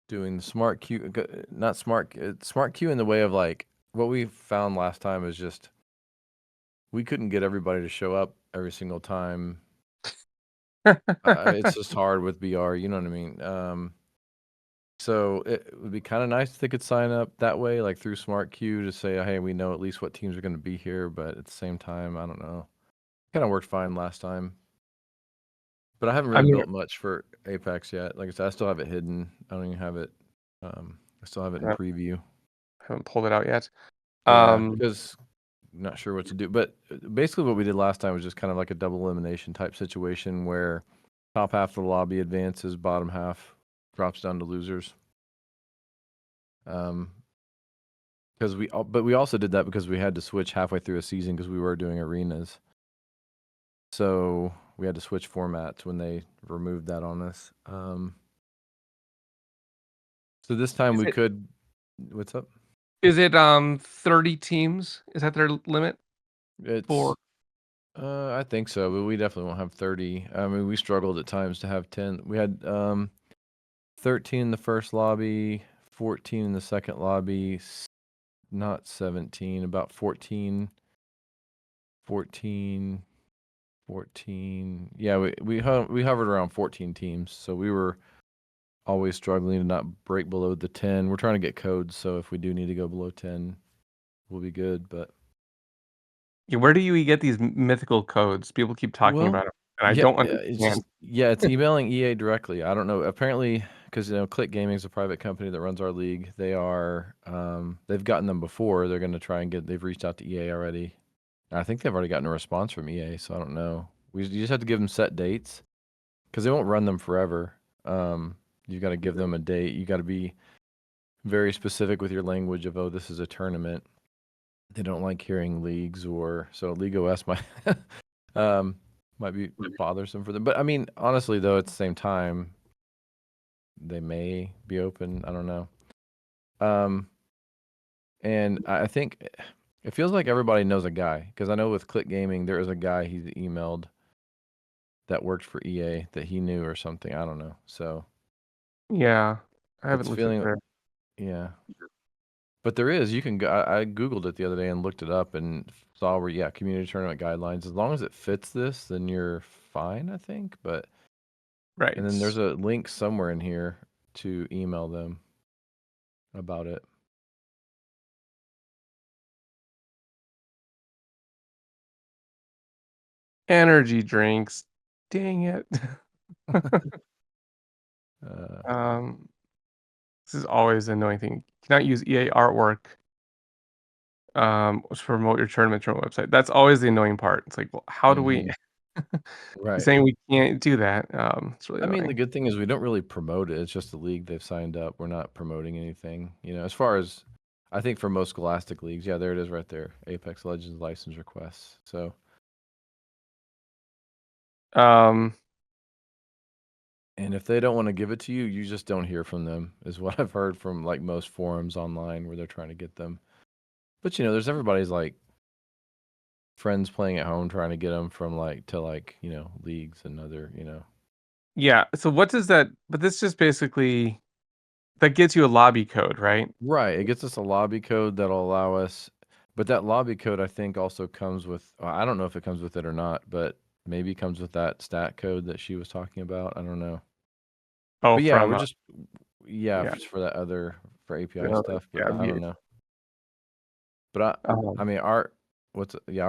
doing the smart queue, not smart queue in the way of like what we found last time is just we couldn't get everybody to show up every single time. It's just hard with BR, you know what I mean? So it would be kind of nice if they could sign up that way, like through smart queue to say, hey, we know at least what teams are going to be here, but at the same time, I don't know. Kind of worked fine last time. But I haven't really built much for Apex yet. Like I said, I still have it hidden. I don't even have it. I still have it in preview. Haven't pulled it out yet. Because not sure what to do. But basically, what we did last time was just kind of like a double elimination type situation where top half of the lobby advances, bottom half drops down to losers. Because we also did that because we had to switch halfway through a season because we were doing arenas. So we had to switch formats when they removed that on us. So this time we could. What's up? Is it 30 teams? Is that their limit? It's I think so, but we definitely won't have 30. I mean, we struggled at times to have 10. We had 13 in the first lobby, 14 in the second lobby, not 17, about 14. Yeah, we hovered around 14 teams, so we were always struggling to not break below the 10. We're trying to get codes, so if we do need to go below 10, we'll be good, but Yeah, where do you get these mythical codes? People keep talking about it, and I don't understand. It's emailing EA directly. I don't know. Apparently, because Click Gaming is a private company that runs our league. They are they've gotten them before. They're going to try and get. They've reached out to EA already. I think they've already gotten a response from EA. So I don't know. You just have to give them set dates because they won't run them forever. You've got to give them a date. You got to be very specific with your language of, oh, this is a tournament. They don't like hearing leagues or so League OS might might be bothersome for them. But I mean, honestly though, at the same time, they may be open. I don't know. And I think it feels like everybody knows a guy because I know with Click Gaming there is a guy he's emailed that worked for EA that he knew or something. I don't know. So yeah, I haven't looked at there. Yeah. But there is, you can go, I Googled it the other day and looked it up and saw where, community tournament guidelines. As long as it fits this, then you're fine, I think. But, right. And then there's a link somewhere in here to email them about it. Energy drinks. Dang it. This is always an annoying thing. You cannot use EA artwork to promote your tournament website. That's always the annoying part. It's like, well, how do we Right. saying we can't do that? It's really annoying. I mean, the good thing is we don't really promote it. It's just the league they've signed up. We're not promoting anything. As far as I think for most Scholastic leagues, there it is right there. Apex Legends license requests. So And if they don't want to give it to you, you just don't hear from them, is what I've heard from like most forums online where they're trying to get them. But there's everybody's like friends playing at home trying to get them from leagues and other. Yeah. So what does that? But this just basically that gets you a lobby code, right? Right. It gets us a lobby code that'll allow us, but that lobby code I think also comes with, I don't know if it comes with it or not, but maybe comes with that stat code that she was talking about. I don't know. Oh, But yeah, from we're just, yeah, yeah. just for that for API Yeah, stuff, but yeah, I don't know. But I mean, our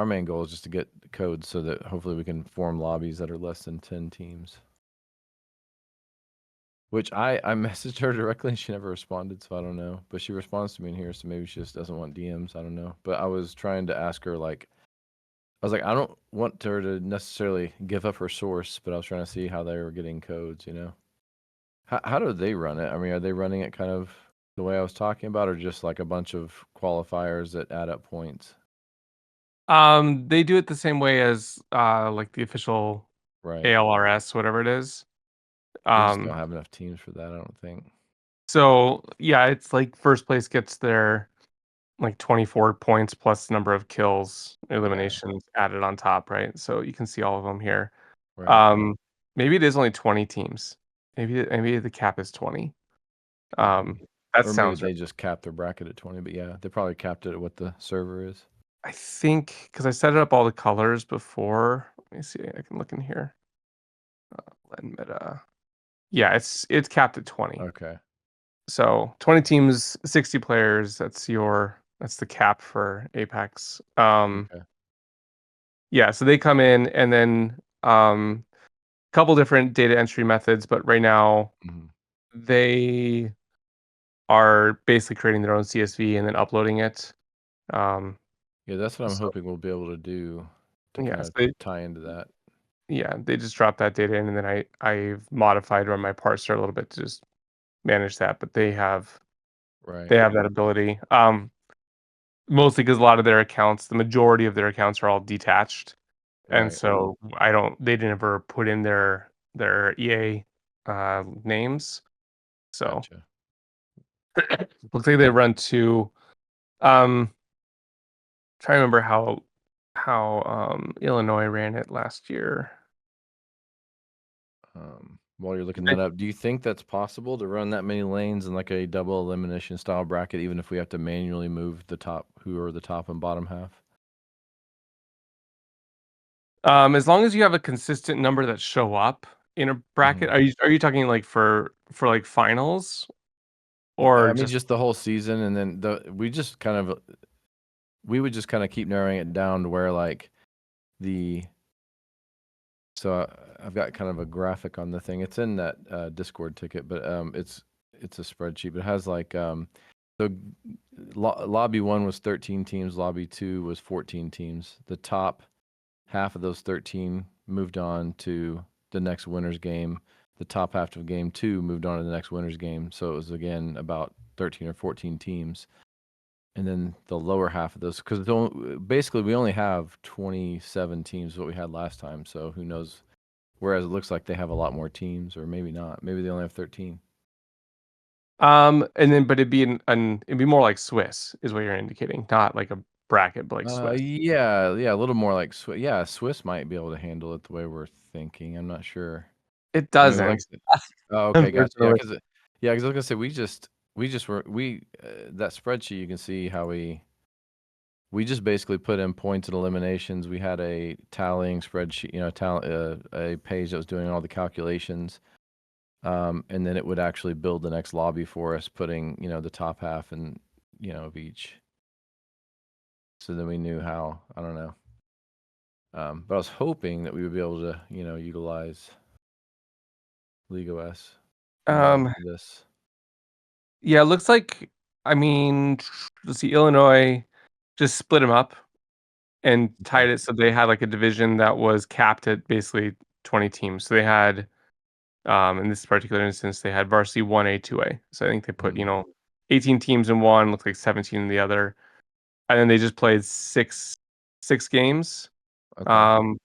main goal is just to get codes so that hopefully we can form lobbies that are less than 10 teams. Which I messaged her directly and she never responded, so I don't know. But she responds to me in here, so maybe she just doesn't want DMs. I don't know. But I was trying to ask her, I was like, I don't want her to necessarily give up her source, but I was trying to see how they were getting codes, How do they run it? I mean, are they running it kind of the way I was talking about, or just like a bunch of qualifiers that add up points? They do it the same way as like the official Right. ALRS, whatever it is. We just don't have enough teams for that, I don't think. So yeah, it's like first place gets their like 24 points plus number of kills, eliminations added on top, right? So you can see all of them here. Right. Maybe it is only 20 teams. Maybe the cap is 20. That Or maybe sounds they right. just capped their bracket at 20, but yeah, they probably capped it at what the server is. I think because I set up all the colors before. Let me see. I can look in here. Blend meta. Yeah, it's capped at 20. Okay. So 20 teams, 60 players. That's the cap for Apex. Okay. Yeah, so they come in and then couple different data entry methods, but right now Mhm. they are basically creating their own CSV and then uploading it. Yeah, that's what I'm So hoping we'll be able to do to yeah, kind so of tie into that. they just drop that data in, and then I've modified on my parser a little bit to just manage that. But they have Right. that ability. Mostly because a lot of their accounts, the majority of their accounts are all detached, and Right. so they didn't ever put in their EA names. So Gotcha. looks like they run two. Trying to remember how Illinois ran it last year. While you're looking that up, do you think that's possible to run that many lanes in like a double elimination style bracket, even if we have to manually move the top, who are the top and bottom half? As long as you have a consistent number that show up in a bracket, are you talking like for like finals, or I mean, just the whole season, and then we would just kind of keep narrowing it down to where like so I've got kind of a graphic on the thing. It's in that Discord ticket, but it's a spreadsheet. But it has like so lobby 1 was 13 teams, lobby 2 was 14 teams. The top half of those 13 moved on to the next winner's game. The top half of game 2 moved on to the next winner's game. So it was again about 13 or 14 teams. And then the lower half of those, because basically we only have 27 teams, what we had last time. So who knows? Whereas it looks like they have a lot more teams, or maybe not. Maybe they only have 13. and then but it'd be more like Swiss is what you're indicating, not like a bracket, but like Swiss. Yeah, a little more like Swiss. Yeah, Swiss might be able to handle it the way we're thinking. I'm not sure. It I mean, doesn't. oh, okay, gotcha. Yeah, Unfortunately. because I was gonna say we just were that spreadsheet. You can see how we just basically put in points and eliminations. We had a tallying spreadsheet, a page that was doing all the calculations, and then it would actually build the next lobby for us, putting the top half and of each. So then we knew how. I don't know. But I was hoping that we would be able to utilize LeagueOS for this. Yeah, it looks like, I mean, let's see, Illinois just split them up and tied it so they had like a division that was capped at basically 20 teams. So they had, in this particular instance, they had varsity 1A, 2A. So I think they put, 18 teams in one, looks like 17 in the other. And then they just played six games. Okay.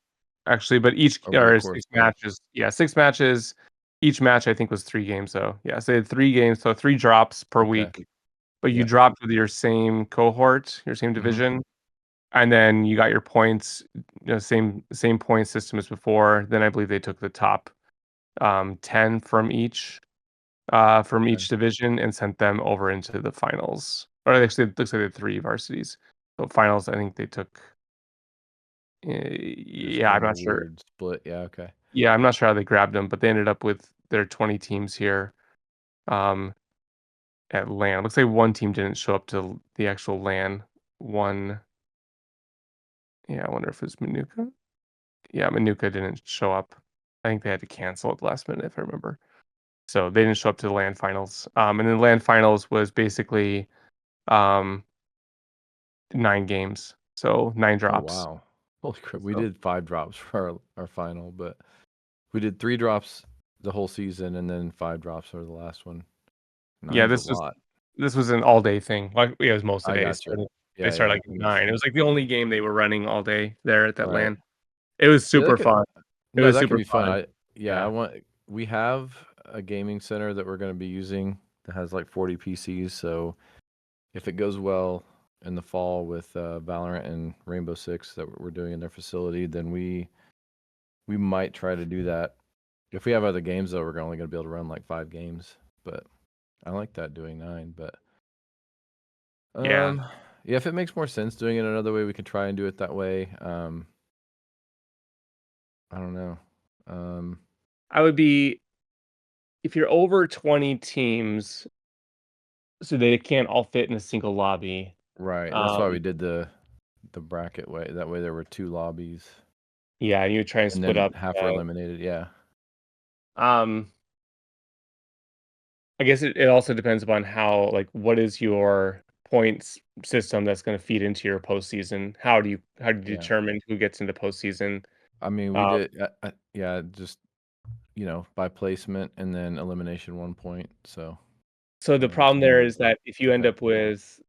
Actually, but each Over the or course 6 of- matches. Yeah, 6 matches. Each match I think was 3 games though. Yeah, so they had 3 games, so 3 drops per Okay. week. But you Yeah. dropped with your same cohort, your same Mhm. division, and then you got your points, same point system as before. Then I believe they took the top 10 from each Okay. division and sent them over into the finals. Or actually, it looks like they had 3 varsities. So finals, I think they took. Just Yeah, kind I'm of a not sure. weird split. Yeah. Okay. Yeah, I'm not sure how they grabbed them, but they ended up with their 20 teams here um, at LAN. Looks like one team didn't show up to the actual LAN. One, yeah, I wonder if it's Manuka. Yeah, Manuka didn't show up. I think they had to cancel at the last minute, if I remember. So they didn't show up to the LAN finals. And then LAN finals was basically um, 9 games, so 9 Oh drops. wow. Holy crap! We So- did 5 drops for our final, but we did 3 drops the whole season, and then 5 drops for the last one. Yeah, Nine's a lot. this was an all day thing. Like it was most of I the days. gotcha. So Yeah. they started Yeah. like at 9. It was like the only game they were running all day there at that Right. LAN. It was Yeah, that super could- fun. It No, was that super could be fun. fun. Yeah. We have a gaming center that we're going to be using that has like 40 PCs. So if it goes well in the fall with Valorant and Rainbow Six that we're doing in their facility, then we might try to do that. If we have other games though, we're only going to be able to run like 5 games. But I like that doing 9. But Yeah. yeah, if it makes more sense doing it another way, we can try and do it that way. I don't know. I would be if you're over 20 teams, so they can't all fit in a single lobby. Right. That's why we did the bracket way. That way there were 2 lobbies. Yeah, you would try and And split then up. half were eliminated. Yeah. I guess it also depends upon how what is your points system that's going to feed into your postseason. How do you Yeah. determine who gets into postseason? I mean, we Um, did. Yeah, just by placement and then elimination 1 point. So So the that's problem kind there of is that if you end okay. up with,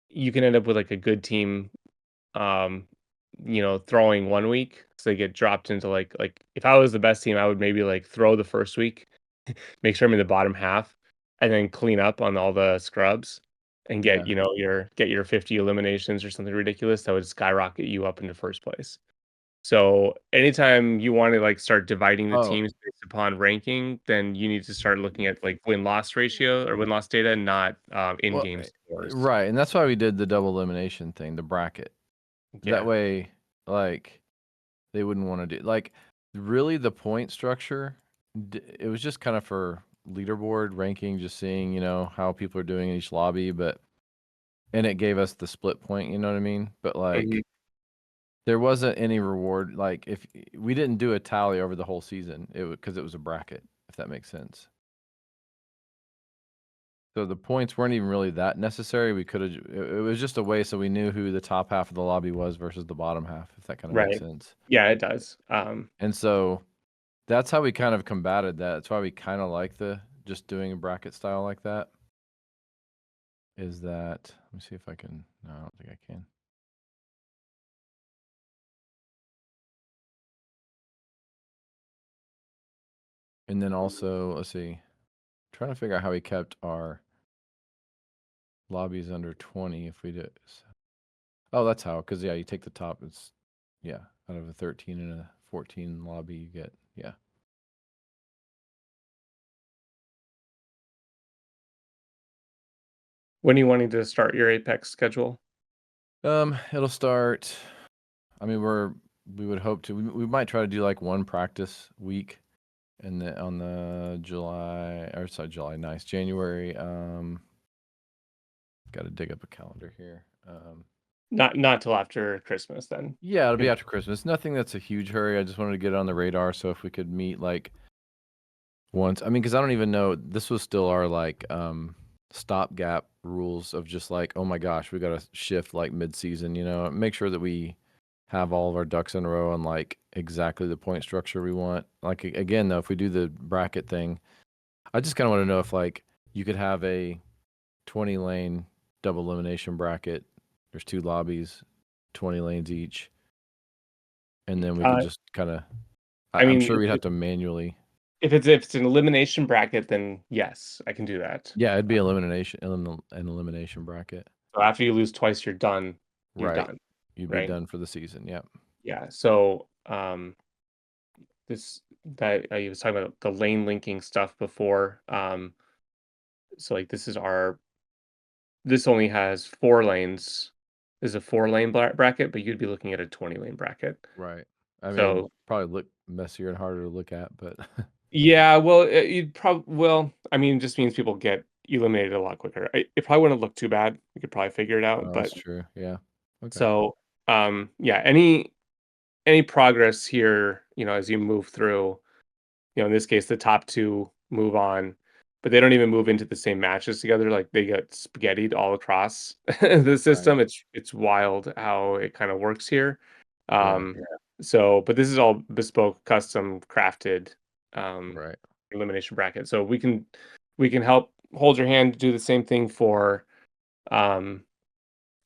you can end up with like a good team, throwing 1 week, so they get dropped into like if I was the best team, I would maybe like throw the first week, make sure I'm in the bottom half, and then clean up on all the scrubs and Yeah. get your 50 eliminations or something ridiculous that would skyrocket you up into first place. So anytime you want to like start dividing the Oh, teams based upon ranking, then you need to start looking at like win-loss ratio or win-loss data, not well, in-game scores. right. And that's why we did the double elimination thing, the bracket. Yeah. That way, like, they wouldn't want to do like really the point structure. It was just kind of for leaderboard ranking, just seeing how people are doing in each lobby, and it gave us the split point. You know what I mean? But like. Mhm. There wasn't any reward, like if we didn't do a tally over the whole season, because it was a bracket, if that makes sense. So the points weren't even really that necessary. We could have. It was just a way so we knew who the top half of the lobby was versus the bottom half, if that kind of makes Right. sense. Yeah, it does. And so that's how we kind of combated that. That's why we kind of like the just doing a bracket style like that. Is that? Let me see if I can. No, I don't think I can. And then also, let's see, trying to figure out how we kept our lobbies under 20 if we did. Oh, that's how, because yeah, you take the top, it's, yeah, out of a 13 and a 14 lobby, you get, yeah. When are you wanting to start your Apex schedule? It'll start, I mean, we would hope to, we might try to do like 1 practice week and then on the January, got to dig up a calendar here. Not till after Christmas then. Yeah, it'll be after Christmas. Nothing that's a huge hurry. I just wanted to get it on the radar. So if we could meet like once, I mean, because I don't even know, this was still our like stopgap rules of just like, oh my gosh, we got to shift like mid-season, make sure that we have all of our ducks in a row on like exactly the point structure we want. Like again, though, if we do the bracket thing, I just kind of want to know if like you could have a 20 lane double elimination bracket. There's 2 lobbies, 20 lanes each. And then we could just kind of, I'm sure we'd have to manually if it's an elimination bracket, then yes, I can do that. Yeah, it'd be an elimination bracket. So after you lose twice, you're done. You're Right. done. You'd be Right? done for the season. Yep. Yeah. So this that I was talking about the lane linking stuff before. So like this only has 4 lanes. This is a 4-lane bracket, but you'd be looking at a 20-lane bracket. Right. I mean, So probably look messier and harder to look at, but yeah, well, you'd probably I mean, it just means people get eliminated a lot quicker. It probably wouldn't look too bad. We could probably figure it out, oh, but that's true. Yeah. Okay. so yeah, any progress here, as you move through, in this case, the top 2 move on, but they don't even move into the same matches together. Like they get spaghettied all across the system. It's wild how it kind of works here. Yeah. So, but this is all bespoke, custom crafted Right. elimination bracket. So we can help hold your hand, do the same thing um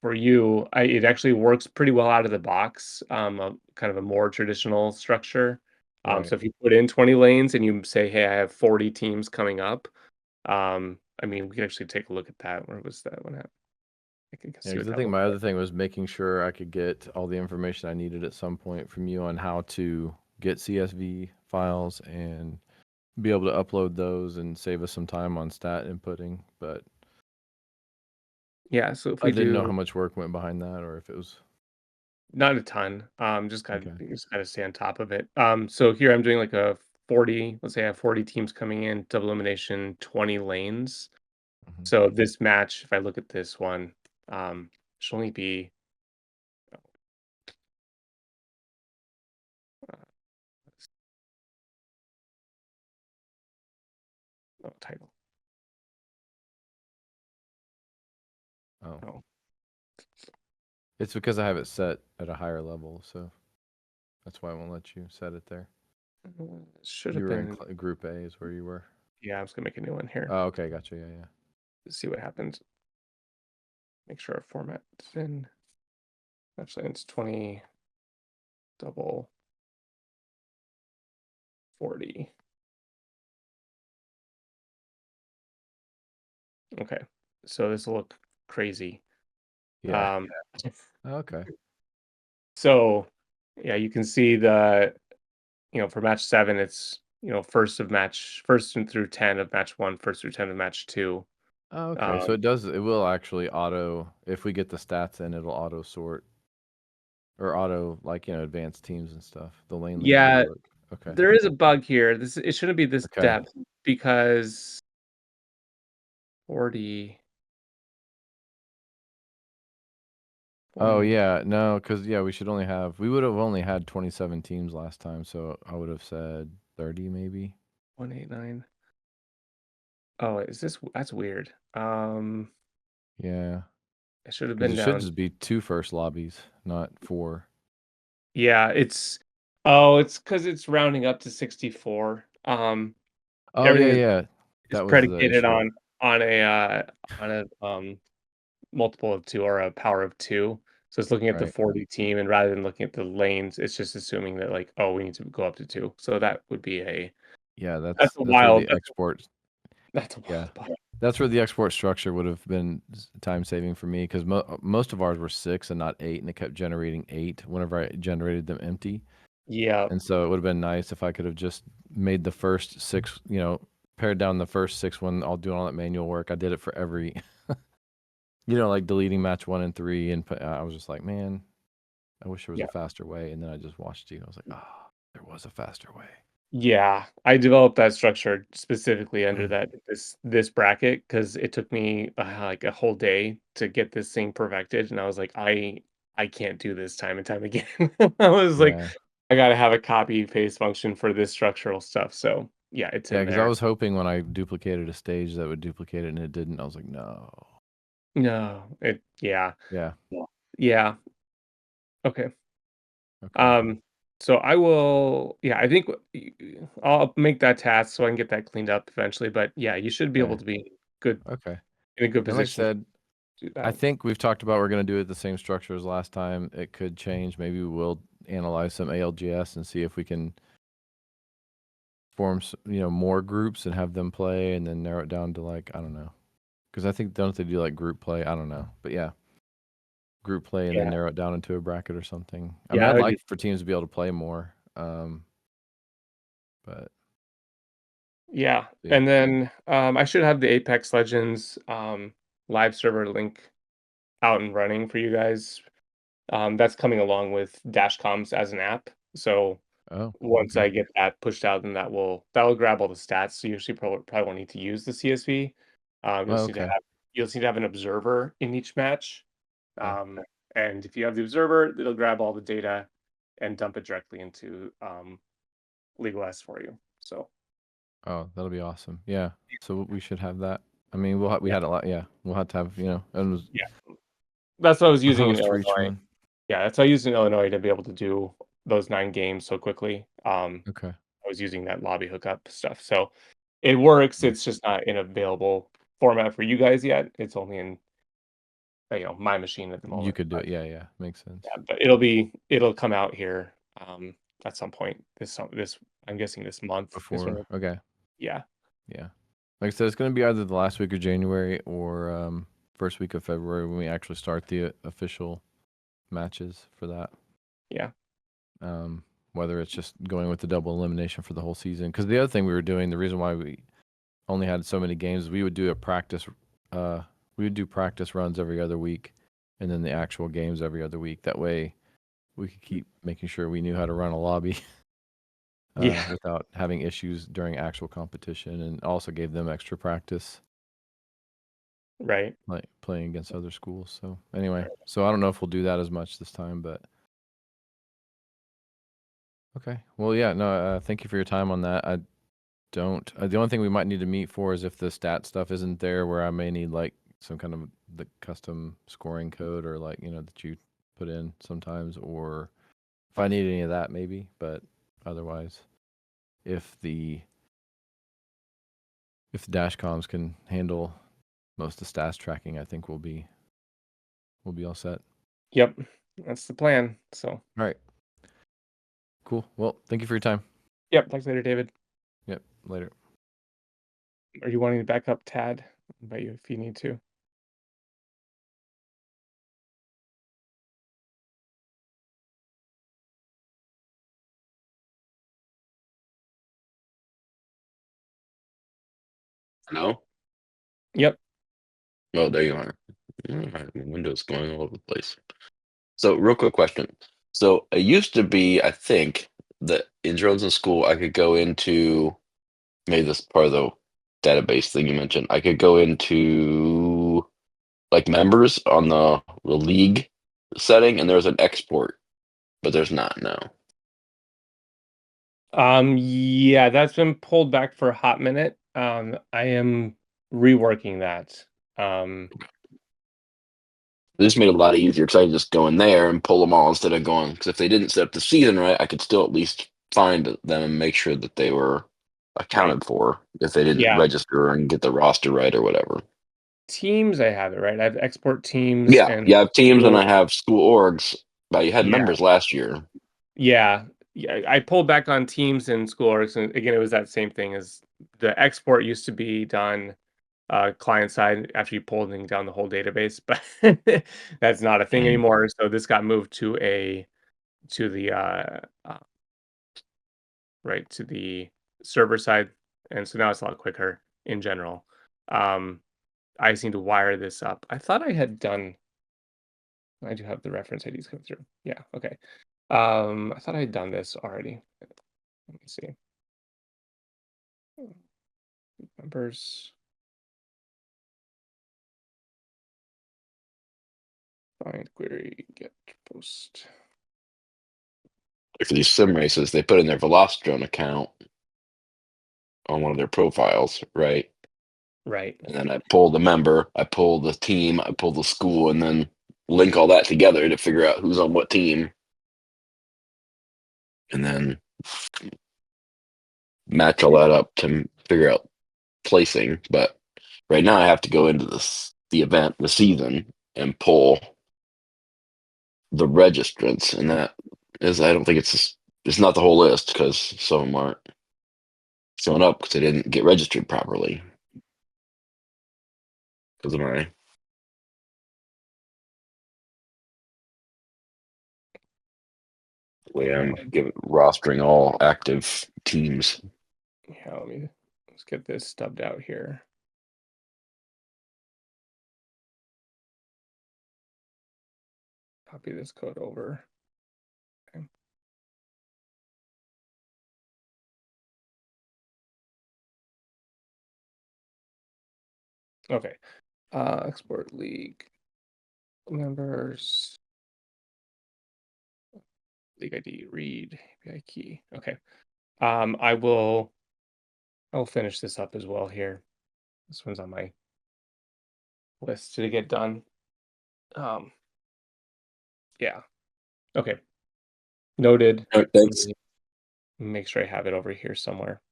for you. It actually works pretty well out of the box. Kind of a more traditional structure. Right. So if you put in 20 lanes and you say, hey, I have 40 teams coming up, I mean, we can actually take a look at that. Where was that one at? I can Yeah, see what 'cause I that think looked my like. other thing was making sure I could get all the information I needed at some point from you on how to get CSV files and be able to upload those and save us some time on stat inputting. But Yeah, so if I we didn't know do how much work went behind that or if it was not a ton, okay. just gotta stay on top of it. So here I'm doing like a 40, let's say I have 40 teams coming in, double elimination, 20 lanes. Mhm. So this match, if I look at this one, should only be uh, title. Oh. No, It's because I have it set at a higher level, so that's why I won't let you set it there. should You have were in been. group A is where you were. Yeah, I'm just gonna make a new one here. Oh, okay, gotcha. Yeah, yeah. Let's see what happens. Make sure our format's in. Actually, it's 20 double 40. Okay, so this will look crazy. Yeah. Um, Okay. so yeah, you can see for match 7, it's first and through 10 of match 1, first through 10 of match 2. Oh, okay. So it will actually auto, if we get the stats in, it'll auto sort or auto advanced teams and stuff. The lane links Yeah, will work. Okay. there is a bug here. It shouldn't be this Okay. depth because 40. Oh 40, yeah, no, because we would have only had 27 teams last time, so I would have said 30 maybe. 189. Oh, that's weird. Yeah, It should have because been it should down. just be 2 first lobbies, not 4. Yeah, it's because it's rounding up to 64. Oh yeah, Everything yeah, is that was the predicated issue. on a multiple of 2 or a power of 2. So it's looking at the Right. 40 team, and rather than looking at the lanes, it's just assuming that like, oh, we need to go up to 2. So that would be Yeah, that's a where wild the export. that's a Yeah, wild bug. that's where the export structure would have been time saving for me because most of ours were 6 and not 8, and it kept generating 8 whenever I generated them empty. Yeah. And so it would have been nice if I could have just made the first 6, pared down the first 6 when I'll do all that manual work. I did it for every, like deleting match 1 and 3, and I was just like, man, I wish there was Yeah. a faster way. And then I just watched you, and I was like, oh, there was a faster way. Yeah, I developed that structure specifically under this bracket because it took me like a whole day to get this thing perfected, and I was like, I can't do this time and time again. I was like, Yeah, I gotta have a copy paste function for this structural stuff. So yeah, it's yeah, in because I there. was hoping when I duplicated a stage that would duplicate it, and it didn't. I was like, no. No, yeah, Yeah. yeah. Okay. Okay. So I will, yeah, I think I'll make that task so I can get that cleaned up eventually. But yeah, you should be able Okay. to be good Okay. in a good And like I position said, to do I that. think we've talked about we're going to do it the same structure as last time. It could change. Maybe we'll analyze some ALGS and see if we can form more groups and have them play, and then narrow it down to like, I don't know, because I think don't they do like group play? I don't know, but yeah, group play and then Yeah. narrow it down into a bracket or something. I Yeah, mean, I I'd would like do- for teams to be able to play more, but Yeah, Yeah. and then I should have the Apex Legends live server link out and running for you guys. That's coming along with Dashcoms as an app. So oh, once okay. I get that pushed out, then that'll grab all the stats. So you actually probably won't need to use the CSV. You'll Oh, just need to okay. have an observer in each match. Okay. And if you have the observer, it'll grab all the data and dump it directly into LegalS for you. So Oh, that'll be awesome. Yeah. So we should have that. I mean, we Yeah. had a lot. Yeah, we'll have to have and yeah, that's what I was a using in host for each Illinois. one. Yeah, that's what I used in Illinois to be able to do those 9 games so quickly. Okay. I was using that lobby hookup stuff. So it works. Mm. It's just not in available format for you guys yet. It's only in my machine at the You moment. could do it. Yeah, yeah, makes sense. Yeah, but it'll come out here at some point this I'm guessing this month. Before, okay, Yeah. yeah. Like I said, it's going to be either the last week of January or first week of February when we actually start the official matches for that. Yeah. Whether it's just going with the double elimination for the whole season, because the other thing we were doing, the reason why we only had so many games, we would do practice runs every other week, and then the actual games every other week. That way, we could keep making sure we knew how to run a lobby. Yeah. Without having issues during actual competition, and also gave them extra practice, Right. like playing against other schools. So anyway, so I don't know if we'll do that as much this time, but okay. Well, yeah, no, thank you for your time on that. I don't. The only thing we might need to meet for is if the stat stuff isn't there, where I may need like some kind of the custom scoring code, or like that you put in sometimes, or if I need any of that, maybe. But otherwise, if the dashcoms can handle most of the stats tracking, I think we'll be all set. Yep. That's the plan. So All right. Cool. Well, thank you for your time. yep. Thanks later, David. Yep. Later. Are you wanting to back up Tad? I'll invite you if you need to. No? Yep. Oh, there you are. All right, my window's going all over the place. So, real quick question. So, it used to be, I think, that in Drones in School, I could go into maybe this part of the database thing you mentioned. I could go into like members on the league setting, and there's an export, but there's not now. Yeah, that's been pulled back for a hot minute. I am reworking that. This made it a lot easier because I could just go in there and pull them all instead of going. Because if they didn't set up the season right, I could still at least find them and make sure that they were accounted for if they didn't Yeah. register and get the roster right or whatever. Teams, I have it right. I have export teams. Yeah, and I have teams and I school- have school orgs, but you had Yeah. members last year. Yeah, I pulled back on teams and school orgs, and again, it was that same thing as the export used to be done client side after you pulled down the whole database, but that's not a thing Mhm. anymore. So this got moved to the right to the server side, and so now it's a lot quicker in general. I just need to wire this up. I thought I had done. I do have the reference IDs come through. Yeah, okay. I thought I had done this already. Let me see. Members. Find query get post. For these sim races, they put in their Velocitron account on one of their profiles, right? Right. And then I pull the member, I pull the team, I pull the school, and then link all that together to figure out who's on what team. And then match all that up to figure out placing. But right now I have to go into the event, the season, and pull the registrants. And that is, I don't think it's not the whole list because some of them aren't. showing up because I didn't get registered properly. Because of my way I'm rostering all active teams. Yeah, let's get this stubbed out here. Copy this code over. Okay. Okay. Export league members. League ID, read API key. Okay. I'll finish this up as well here. This one's on my list to get done. Yeah. Okay. Noted. All right, thanks. Make sure I have it over here somewhere.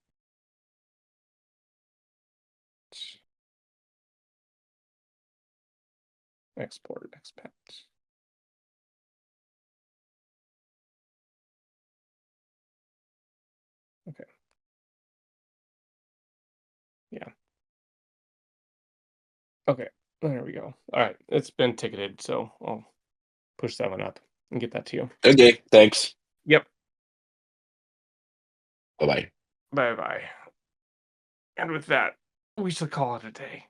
Export, expat. Okay. Yeah. Okay. There we go. All right. It's been ticketed, so I'll push that one up and get that to you. Okay, thanks. Yep. Bye bye. Bye bye. And with that, we shall call it a day.